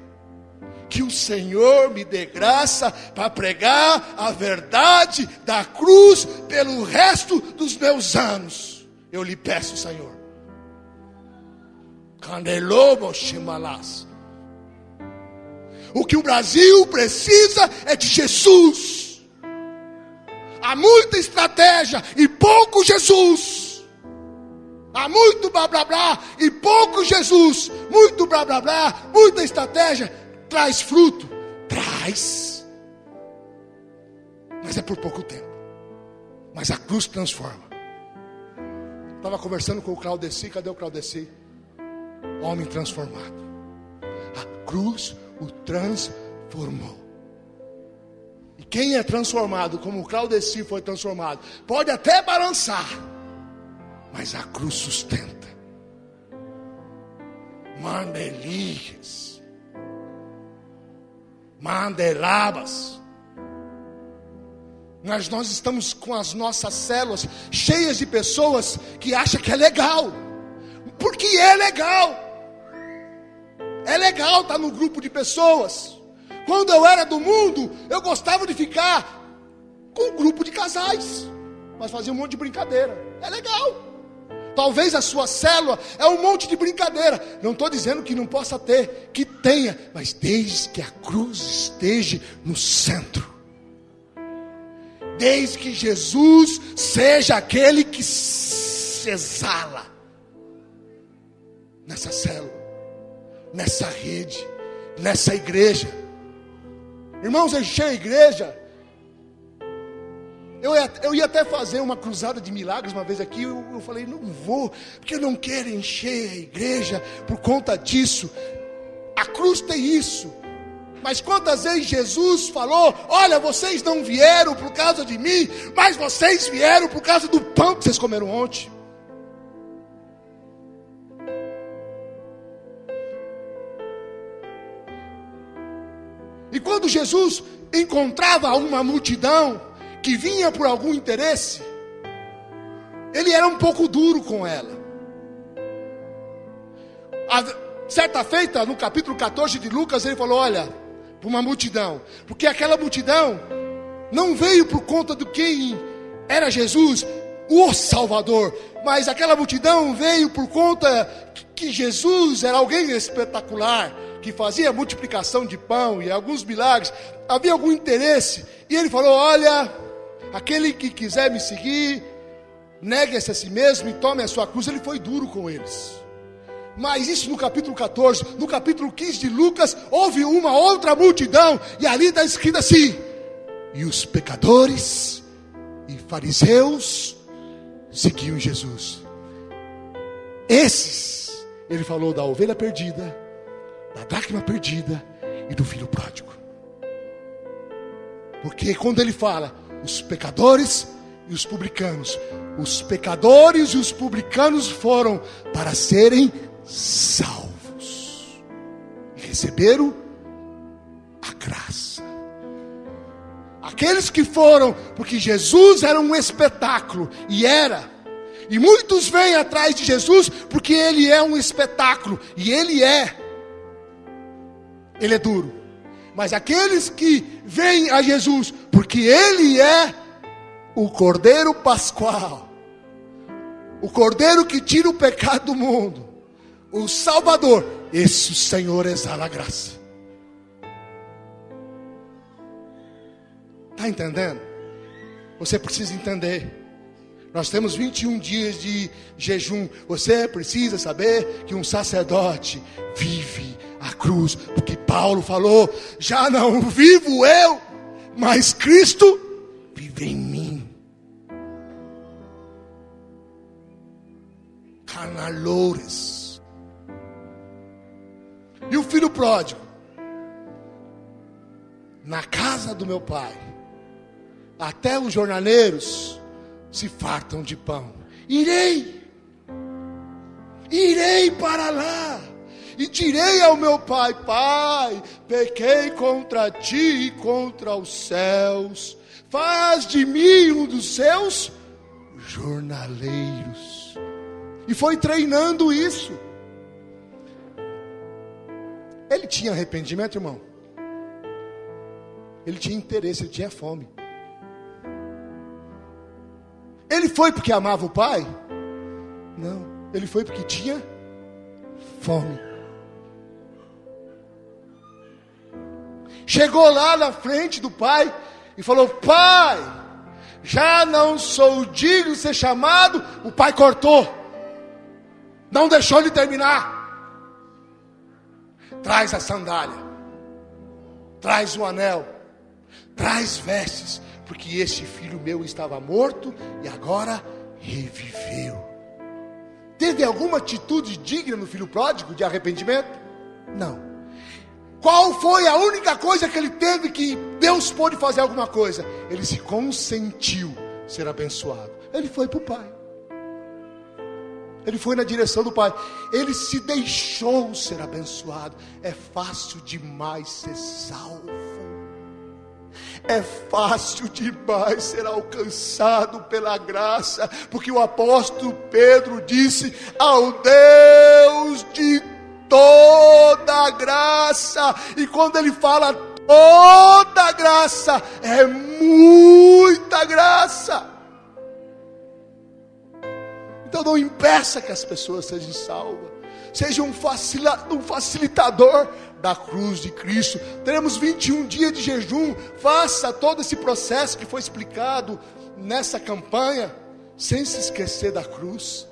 Que o Senhor me dê graça para pregar a verdade da cruz pelo resto dos meus anos. Eu lhe peço, Senhor. O que o Brasil precisa é de Jesus. Há muita estratégia e pouco Jesus. Há muito blá blá blá e pouco Jesus. Muito blá blá blá, muita estratégia. Traz fruto? Traz. Mas é por pouco tempo. Mas a cruz transforma. Estava conversando com o Claudeci. Cadê o Claudeci? Homem transformado. A cruz o transformou. E quem é transformado, como o Claudeci foi transformado, pode até balançar, mas a cruz sustenta. Mandelias, mandelabas. Mas nós estamos com as nossas células cheias de pessoas que acham que é legal. Porque é legal. É legal estar no grupo de pessoas. Quando eu era do mundo, eu gostava de ficar com um grupo de casais. Mas fazia um monte de brincadeira. É legal. Talvez a sua célula é um monte de brincadeira. Não estou dizendo que não possa ter, que tenha. Mas desde que a cruz esteja no centro. Desde que Jesus seja aquele que se exala nessa célula, nessa rede, nessa igreja. Irmãos, encher a igreja. Eu ia até fazer uma cruzada de milagres uma vez aqui. Eu falei, não vou, porque eu não quero encher a igreja por conta disso. A cruz tem isso. Mas quantas vezes Jesus falou: olha, vocês não vieram por causa de mim, mas vocês vieram por causa do pão que vocês comeram ontem. E quando Jesus encontrava uma multidão que vinha por algum interesse, ele era um pouco duro com ela. Certa feita, no capítulo 14 de Lucas, ele falou: olha, para uma multidão, porque aquela multidão não veio por conta de quem era Jesus, o Salvador, mas aquela multidão veio por conta que Jesus era alguém espetacular, que fazia multiplicação de pão e alguns milagres. Havia algum interesse, e ele falou: olha, aquele que quiser me seguir, negue-se a si mesmo e tome a sua cruz. Ele foi duro com eles. Mas isso no capítulo 14, no capítulo 15 de Lucas, houve uma outra multidão, e ali está escrito assim: e os pecadores e fariseus seguiam Jesus. Esses, ele falou da ovelha perdida, da dracma perdida e do filho pródigo. Porque quando ele fala os pecadores e os publicanos, os pecadores e os publicanos foram para serem salvos e receberam a graça. Aqueles que foram, porque Jesus era um espetáculo, e muitos vêm atrás de Jesus porque ele é um espetáculo, e ele é duro. Mas aqueles que vêm a Jesus porque ele é o Cordeiro Pascual, o Cordeiro que tira o pecado do mundo, o Salvador, esse o Senhor exala a graça. Está entendendo? Você precisa entender. Nós temos 21 dias de jejum. Você precisa saber que um sacerdote vive a cruz, porque Paulo falou: já não vivo eu, mas Cristo vive em mim. Canalores. E o filho pródigo? Na casa do meu pai, até os jornaleiros se fartam de pão. Irei para lá e direi ao meu pai: pai, pequei contra ti e contra os céus, faz de mim um dos seus jornaleiros. E foi treinando isso. Ele tinha arrependimento, irmão? Ele tinha interesse, ele tinha fome. Ele foi porque amava o pai? Não, ele foi porque tinha fome. Chegou lá na frente do pai e falou: pai, já não sou digno de ser chamado. O pai cortou. Não deixou ele terminar. Traz a sandália, traz o anel, traz vestes, porque este filho meu estava morto e agora reviveu. Teve alguma atitude digna no filho pródigo de arrependimento? Não. Qual foi a única coisa que ele teve que Deus pôde fazer alguma coisa? Ele se consentiu ser abençoado. Ele foi para o pai. Ele foi na direção do pai. Ele se deixou ser abençoado. É fácil demais ser salvo. É fácil demais ser alcançado pela graça, porque o apóstolo Pedro disse: ao Deus de toda graça. E quando ele fala toda graça, é muita graça. Então não impeça que as pessoas sejam salvas. Seja um facilitador da cruz de Cristo. Teremos 21 dias de jejum. Faça todo esse processo que foi explicado nessa campanha, sem se esquecer da cruz,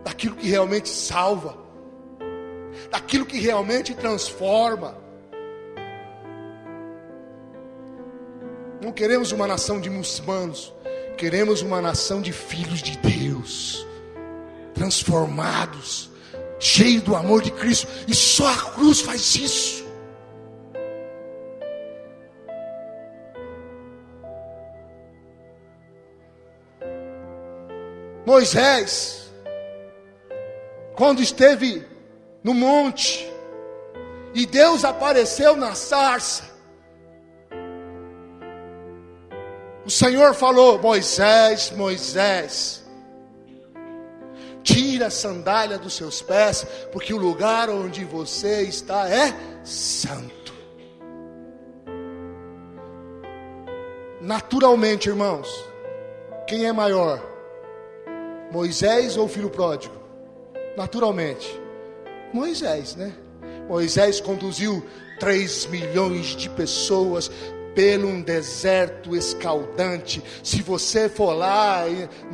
daquilo que realmente salva, daquilo que realmente transforma. Não queremos uma nação de muçulmanos, queremos uma nação de filhos de Deus, transformados, cheios do amor de Cristo. E só a cruz faz isso. Moisés, quando esteve no monte e Deus apareceu na sarça, o Senhor falou: Moisés, Moisés, tira a sandália dos seus pés, porque o lugar onde você está é santo. Naturalmente, irmãos, quem é maior, Moisés ou o filho pródigo? Naturalmente, Moisés, né? Moisés conduziu 3 milhões de pessoas pelo um deserto escaldante. Se você for lá,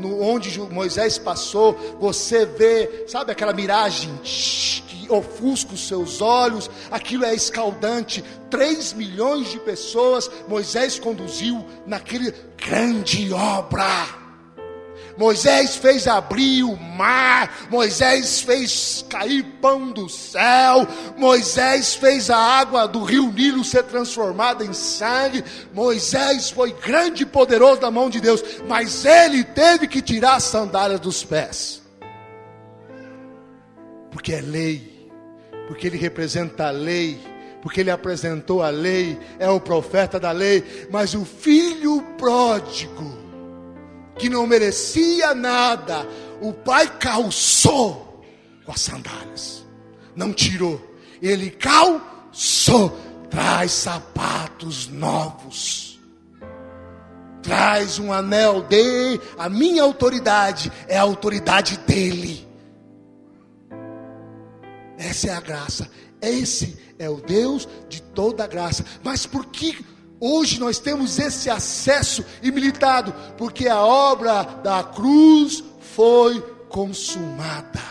onde Moisés passou, você vê, sabe aquela miragem que ofusca os seus olhos? Aquilo é escaldante. 3 milhões de pessoas Moisés conduziu naquele grande obra. Moisés fez abrir o mar, Moisés fez cair pão do céu, Moisés fez a água do rio Nilo ser transformada em sangue. Moisés foi grande e poderoso na mão de Deus, mas ele teve que tirar as sandálias dos pés, porque é lei, porque ele representa a lei, porque ele apresentou a lei, é o profeta da lei. Mas o filho pródigo, que não merecia nada, o pai calçou com as sandálias, não tirou, ele calçou. Traz sapatos novos, traz um anel de a minha autoridade, é a autoridade dele. Essa é a graça, esse é o Deus de toda a graça. Mas por que hoje nós temos esse acesso ilimitado? Porque a obra da cruz foi consumada.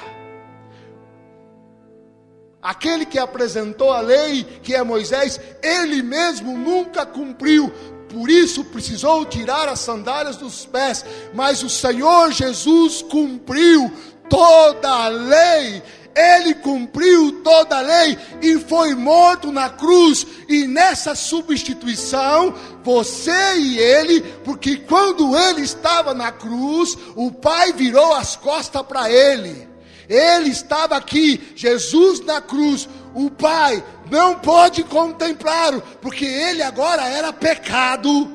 Aquele que apresentou a lei, que é Moisés, ele mesmo nunca cumpriu. Por isso precisou tirar as sandálias dos pés. Mas o Senhor Jesus cumpriu toda a lei. Ele cumpriu toda a lei e foi morto na cruz. E nessa substituição, você e ele, porque quando ele estava na cruz, o Pai virou as costas para ele. Ele estava aqui, Jesus na cruz. O Pai não pôde contemplá-lo, porque ele agora era pecado.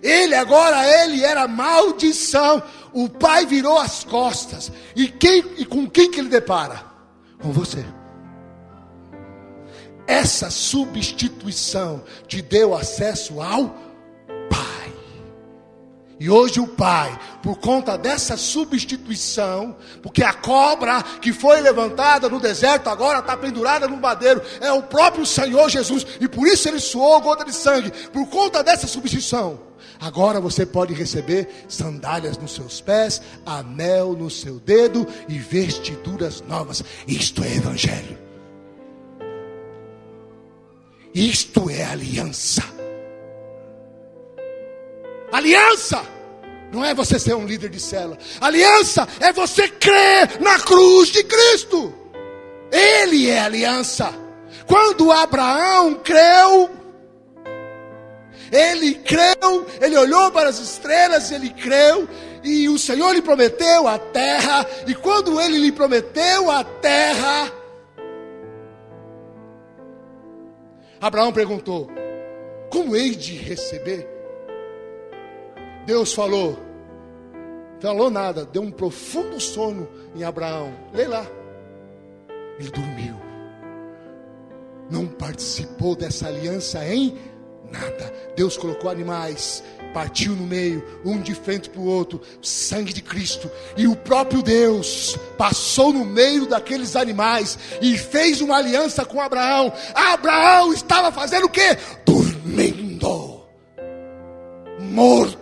Ele era maldição. O Pai virou as costas. E com quem que ele depara? Com você. Essa substituição te deu acesso ao Pai. E hoje o Pai, por conta dessa substituição, porque a cobra que foi levantada no deserto agora está pendurada no madeiro, é o próprio Senhor Jesus, e por isso ele suou gota de sangue. Por conta dessa substituição, agora você pode receber sandálias nos seus pés, anel no seu dedo e vestiduras novas. Isto é evangelho. Isto é aliança. Aliança não é você ser um líder de célula. Aliança é você crer na cruz de Cristo. Ele é aliança. Quando Abraão creu, ele olhou para as estrelas, ele creu, e o Senhor lhe prometeu a terra. E quando ele lhe prometeu a terra, Abraão perguntou: como hei de receber? Deus falou nada, deu um profundo sono em Abraão. Lê lá. Ele dormiu, não participou dessa aliança em nada. Deus colocou animais, partiu no meio, um de frente para o outro, sangue de Cristo, e o próprio Deus passou no meio daqueles animais e fez uma aliança com Abraão. Abraão estava fazendo o quê? Dormindo, morto.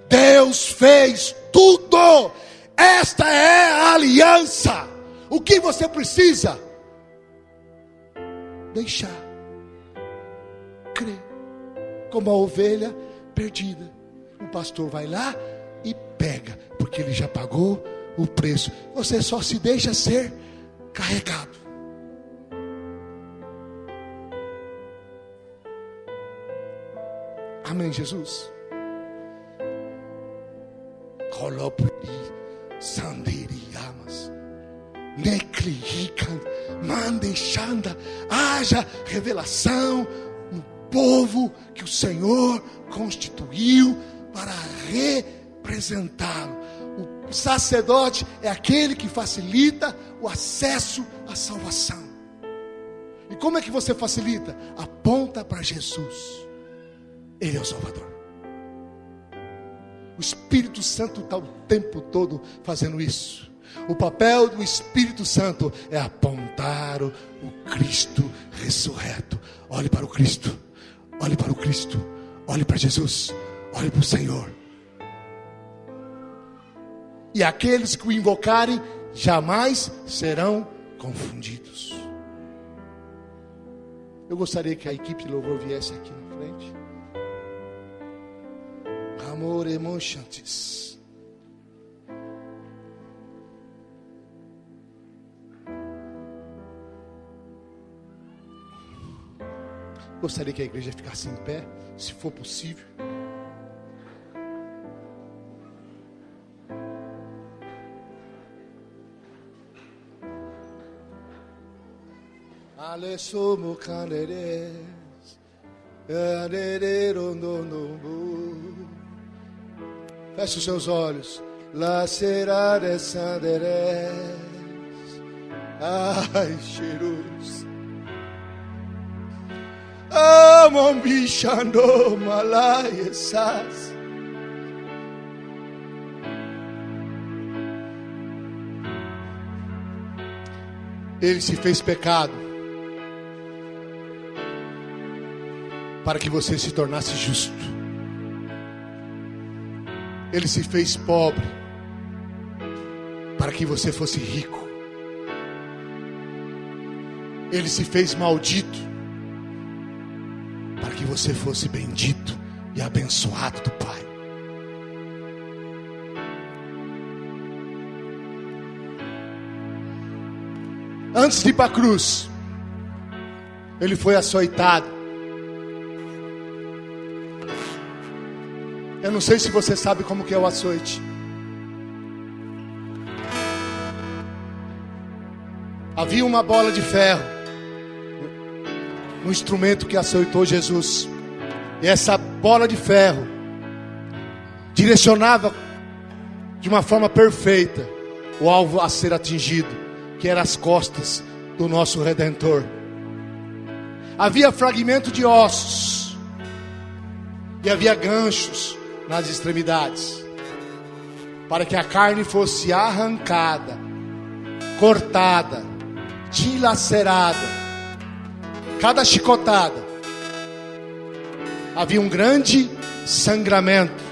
Deus fez tudo. Esta é a aliança. O que você precisa? Deixar crer. Como a ovelha perdida, o pastor vai lá e pega, porque ele já pagou o preço. Você só se deixa ser carregado. Amém, Jesus. Colopri sanderiamas necliican mandechanda. Haja revelação no povo que o Senhor constituiu para representá-lo. O sacerdote é aquele que facilita o acesso à salvação. E como é que você facilita? Aponta para Jesus. Ele é o Salvador. O Espírito Santo está o tempo todo fazendo isso. O papel do Espírito Santo é apontar o Cristo ressurreto. Olhe para o Cristo. Olhe para o Cristo. Olhe para Jesus. Olhe para o Senhor. E aqueles que o invocarem jamais serão confundidos. Eu gostaria que a equipe de louvor viesse aqui na frente. Amor emocionantes. Gostaria que a igreja ficasse em pé, se for possível. Ale somo canderes, feche os seus olhos. Lacerare sanderes. Ai, cheiros. Amam bichando malaiesas. Ele se fez pecado para que você se tornasse justo. Ele se fez pobre para que você fosse rico. Ele se fez maldito para que você fosse bendito e abençoado do Pai. Antes de ir para a cruz, ele foi açoitado. Eu não sei se você sabe como que é o açoite. Havia uma bola de ferro no instrumento que açoitou Jesus. E essa bola de ferro direcionava de uma forma perfeita o alvo a ser atingido, que eram as costas do nosso Redentor. Havia fragmento de ossos, e havia ganchos nas extremidades, para que a carne fosse arrancada, cortada, dilacerada. Cada chicotada havia um grande sangramento.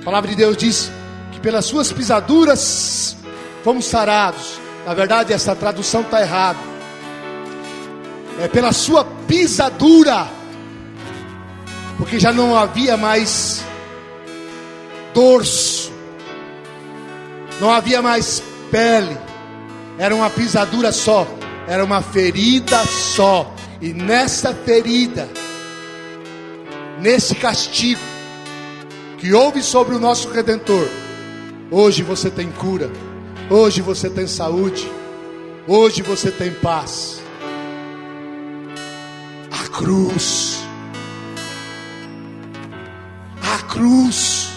A palavra de Deus diz que pelas suas pisaduras fomos sarados. Na verdade, essa tradução está errada. É pela sua pisadura, porque já não havia mais dorso, não havia mais pele, era uma pisadura só, era uma ferida só. E nessa ferida, nesse castigo que houve sobre o nosso Redentor, hoje você tem cura, hoje você tem saúde, hoje você tem paz. A cruz, a cruz,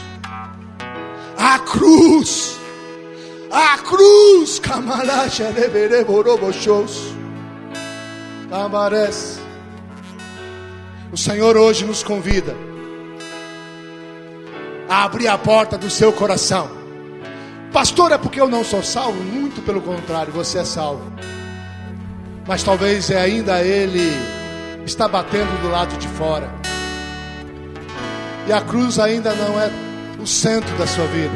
a cruz, a cruz, camaracha, lebere borobochos, camares. O Senhor hoje nos convida a abrir a porta do seu coração. Pastor, é porque eu não sou salvo? Muito pelo contrário, você é salvo. Mas talvez ainda Ele está batendo do lado de fora. E a cruz ainda não é o centro da sua vida.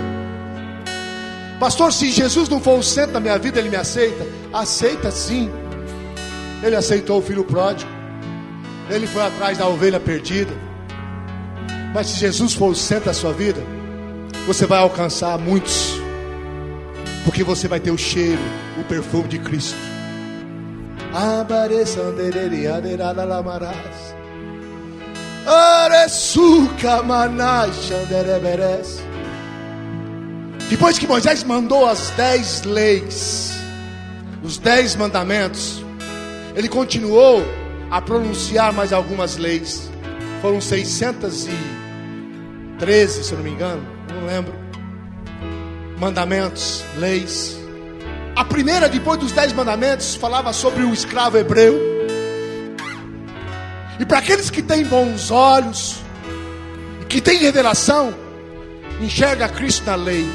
Pastor, se Jesus não for o centro da minha vida, Ele me aceita? Aceita sim. Ele aceitou o filho pródigo, Ele foi atrás da ovelha perdida. Mas se Jesus for o centro da sua vida, você vai alcançar muitos, porque você vai ter o cheiro, o perfume de Cristo. Depois que Moisés mandou as 10 leis, os 10 mandamentos, ele continuou a pronunciar mais algumas leis. Foram 613, se eu não me engano, não lembro. Mandamentos, leis. A primeira, depois dos 10 mandamentos, falava sobre o escravo hebreu. E para aqueles que têm bons olhos, que têm revelação, enxerga Cristo na lei.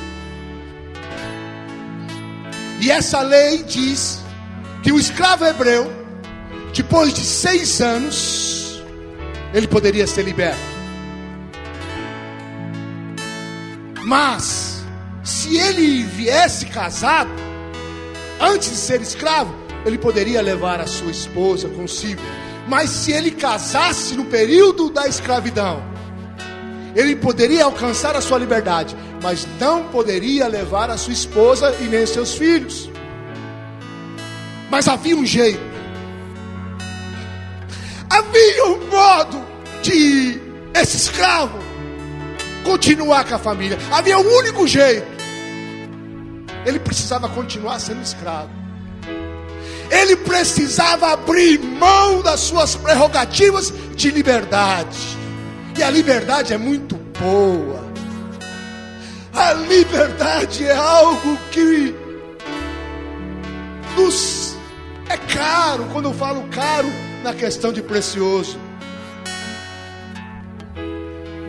E essa lei diz que o escravo hebreu, depois de 6 anos, ele poderia ser liberto. Mas se ele viesse casado, antes de ser escravo, ele poderia levar a sua esposa consigo. Mas se ele casasse no período da escravidão, ele poderia alcançar a sua liberdade, mas não poderia levar a sua esposa e nem seus filhos. Mas havia um jeito, havia um modo de esse escravo continuar com a família. Havia um único jeito. Ele precisava continuar sendo escravo. Ele precisava abrir mão das suas prerrogativas de liberdade. E a liberdade é muito boa. A liberdade é algo que nos é caro. Quando eu falo caro, na questão de precioso.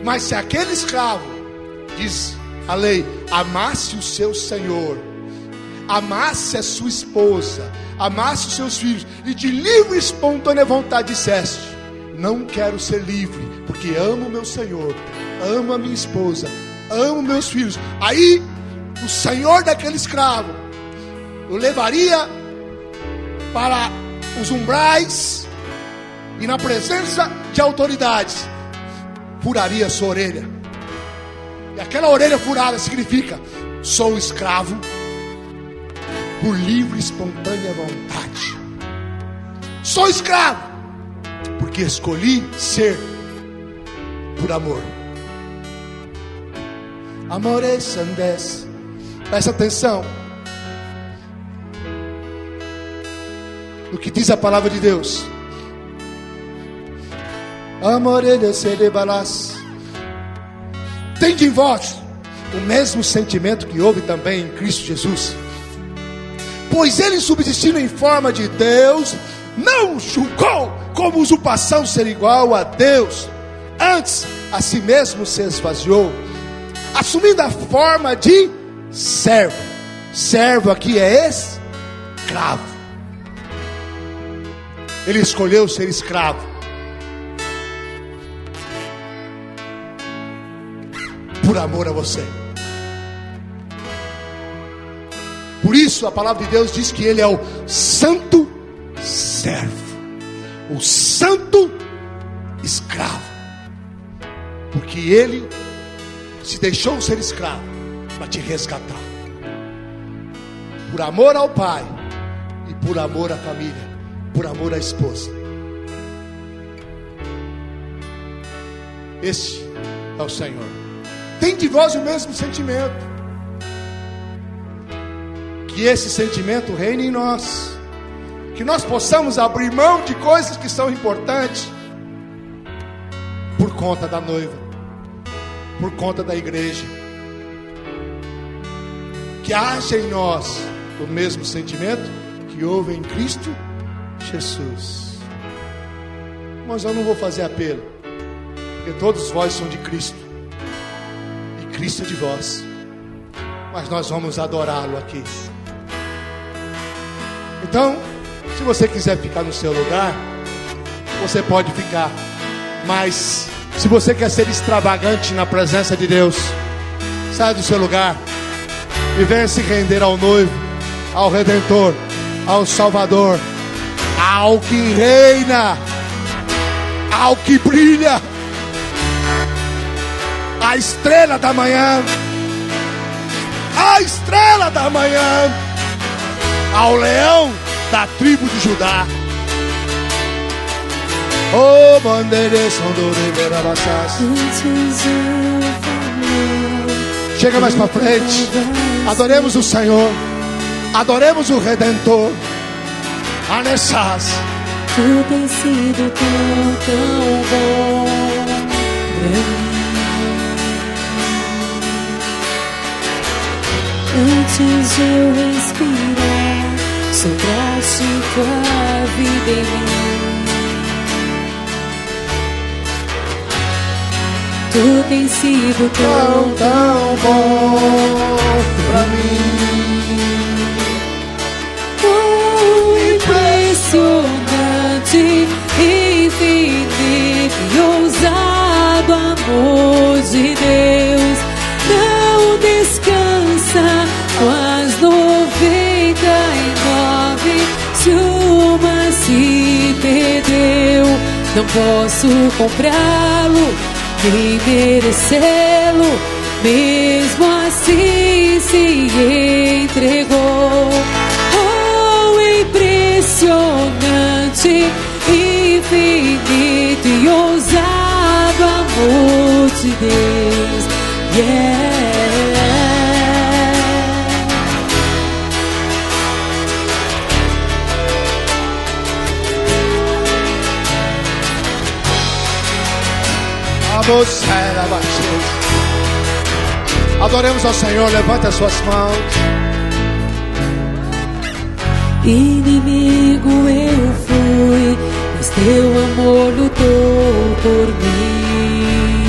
Mas se aquele escravo, diz a lei, amasse o seu senhor, amasse a sua esposa, amasse os seus filhos, e de livre e espontânea vontade disseste: não quero ser livre, porque amo meu senhor, amo a minha esposa, amo meus filhos. Aí o senhor daquele escravo o levaria para os umbrais e na presença de autoridades furaria a sua orelha. E aquela orelha furada significa: sou escravo por livre e espontânea vontade. Sou escravo porque escolhi ser por amor. Amores sandes. Presta atenção no que diz a palavra de Deus. Amores cerebalas. Tende em vós o mesmo sentimento que houve também em Cristo Jesus. Pois ele, subsistindo em forma de Deus, não julgou como usurpação ser igual a Deus. Antes, a si mesmo se esvaziou, assumindo a forma de servo. Servo aqui é escravo. Ele escolheu ser escravo. Por amor a você. Por isso a palavra de Deus diz que ele é o santo servo, o santo escravo. Porque ele se deixou ser escravo para te resgatar. Por amor ao pai e por amor à família, por amor à esposa. Esse é o Senhor. Tem de vós o mesmo sentimento. Que esse sentimento reine em nós. Que nós possamos abrir mão de coisas que são importantes por conta da noiva, por conta da igreja. Que haja em nós o mesmo sentimento que houve em Cristo Jesus. Mas eu não vou fazer apelo, porque todos vós são de Cristo e Cristo é de vós. Mas nós vamos adorá-lo aqui. Então, se você quiser ficar no seu lugar, você pode ficar. Mas se você quer ser extravagante na presença de Deus, saia do seu lugar e venha se render ao noivo, ao Redentor, ao Salvador, ao que reina, ao que brilha, a estrela da manhã, a estrela da manhã, ao leão da tribo de Judá. Oh, bandeira chega mais para frente. Adoremos o Senhor, adoremos o Redentor. Anessas. Tu tens sido tão, tão bom pra mim. Antes de eu respirar, sopraste tua vida em mim. Tu tens sido tão, tão bom pra mim. Impressionante, infinito e ousado amor de Deus. Não descansa com as 99. Se uma se perdeu, não posso comprá-lo nem merecê-lo. Mesmo assim se entregou. Oh, impressionante, infinito e ousado amor de Deus. Yeah. Adoremos ao Senhor, levanta as suas mãos. Inimigo eu fui, mas teu amor lutou por mim.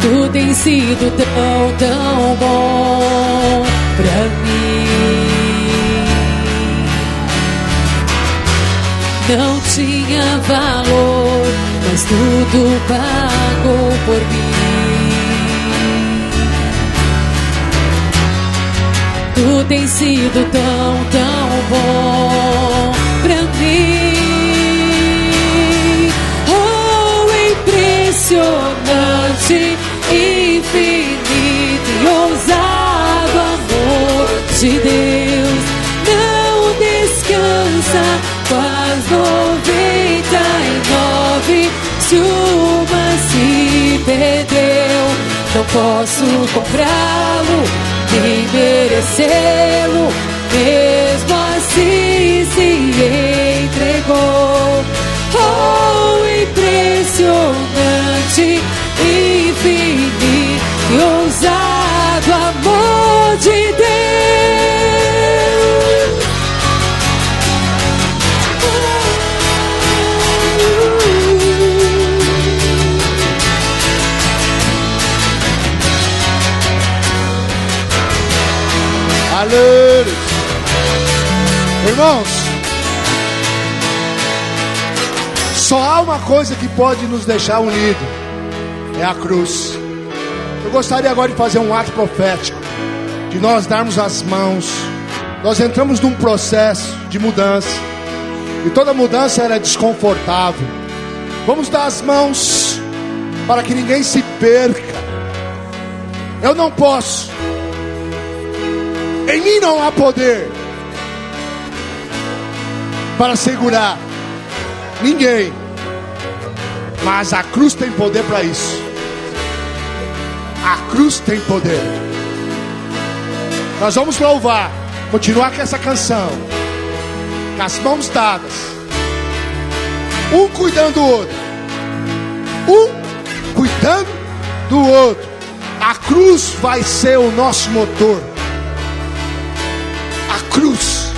Tu tens sido tão, tão bom pra mim. Não tinha valor, mas tudo pagou por mim. Tu tens sido tão, tão bom pra mim. Oh, impressionante, infinito e ousado amor de Deus. Não descansa com as 99. Se uma se perdeu, não posso comprá-lo nem merecê-lo. Mesmo assim se entregou. Oh, impressionante, infinito e ousado amor de Deus. Irmãos, só há uma coisa que pode nos deixar unidos: é a cruz. Eu gostaria agora de fazer um ato profético, de nós darmos as mãos. Nós entramos num processo de mudança, e toda mudança era desconfortável. Vamos dar as mãos para que ninguém se perca. Eu não posso, em mim não há poder para segurar ninguém, mas a cruz tem poder para isso. A cruz tem poder. Nós vamos louvar, continuar com essa canção, com as mãos dadas, um cuidando do outro, um cuidando do outro. A cruz vai ser o nosso motor. A cruz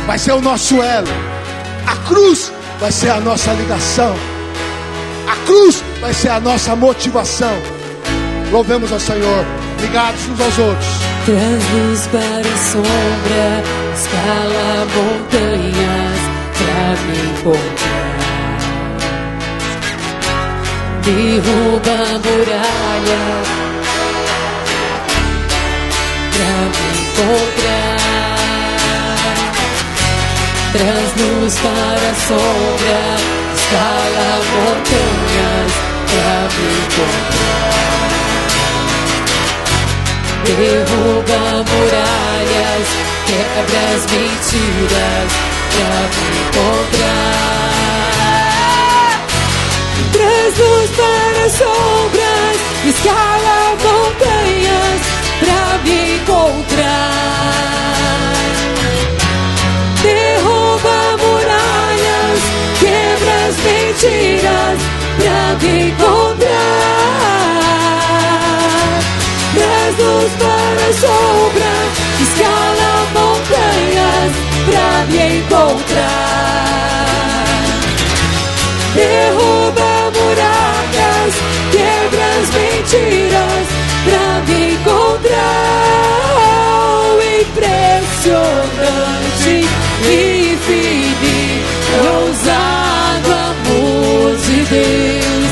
vai ser o nosso elo. A cruz vai ser a nossa ligação. A cruz vai ser a nossa motivação. Louvemos ao Senhor, ligados uns aos outros. Traz luz para a sombra, escala montanhas pra me encontrar. Derruba a muralha pra me encontrar. Traz luz para a sombra, escala montanhas pra me encontrar. Derruba muralhas, quebra as mentiras pra me encontrar. Traz luz para as sombras, escala montanhas pra me encontrar. Derruba muralhas, quebra as mentiras pra me encontrar. Traz luz para a sombra, escala montanhas pra me encontrar. Derruba muralhas, quebra as mentiras pra me encontrar. Oh, impressionante, infinito, ousado amor de Deus.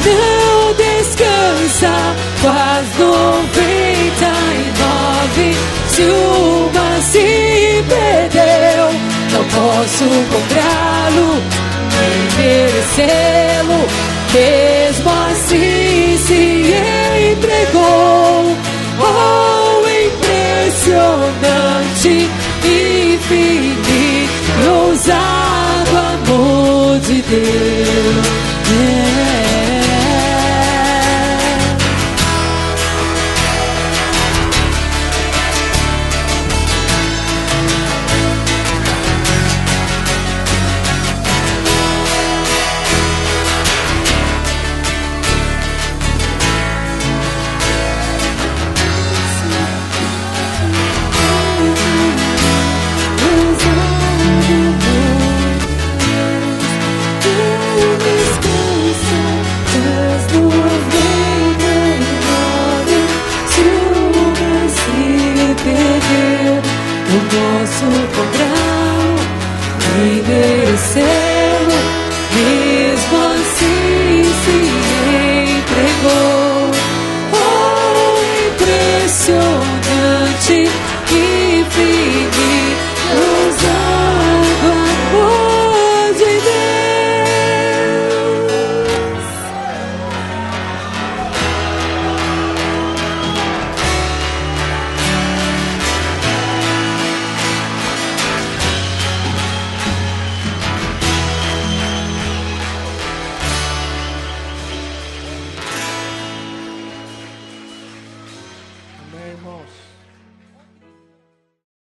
Não descansa, faz 99. Se uma se perdeu, não posso comprá-lo nem merecê-lo. Mesmo assim se entregou. Oh, impressionante, infinito, ousado amor de Deus. Posso comprá-lo e merecê-lo.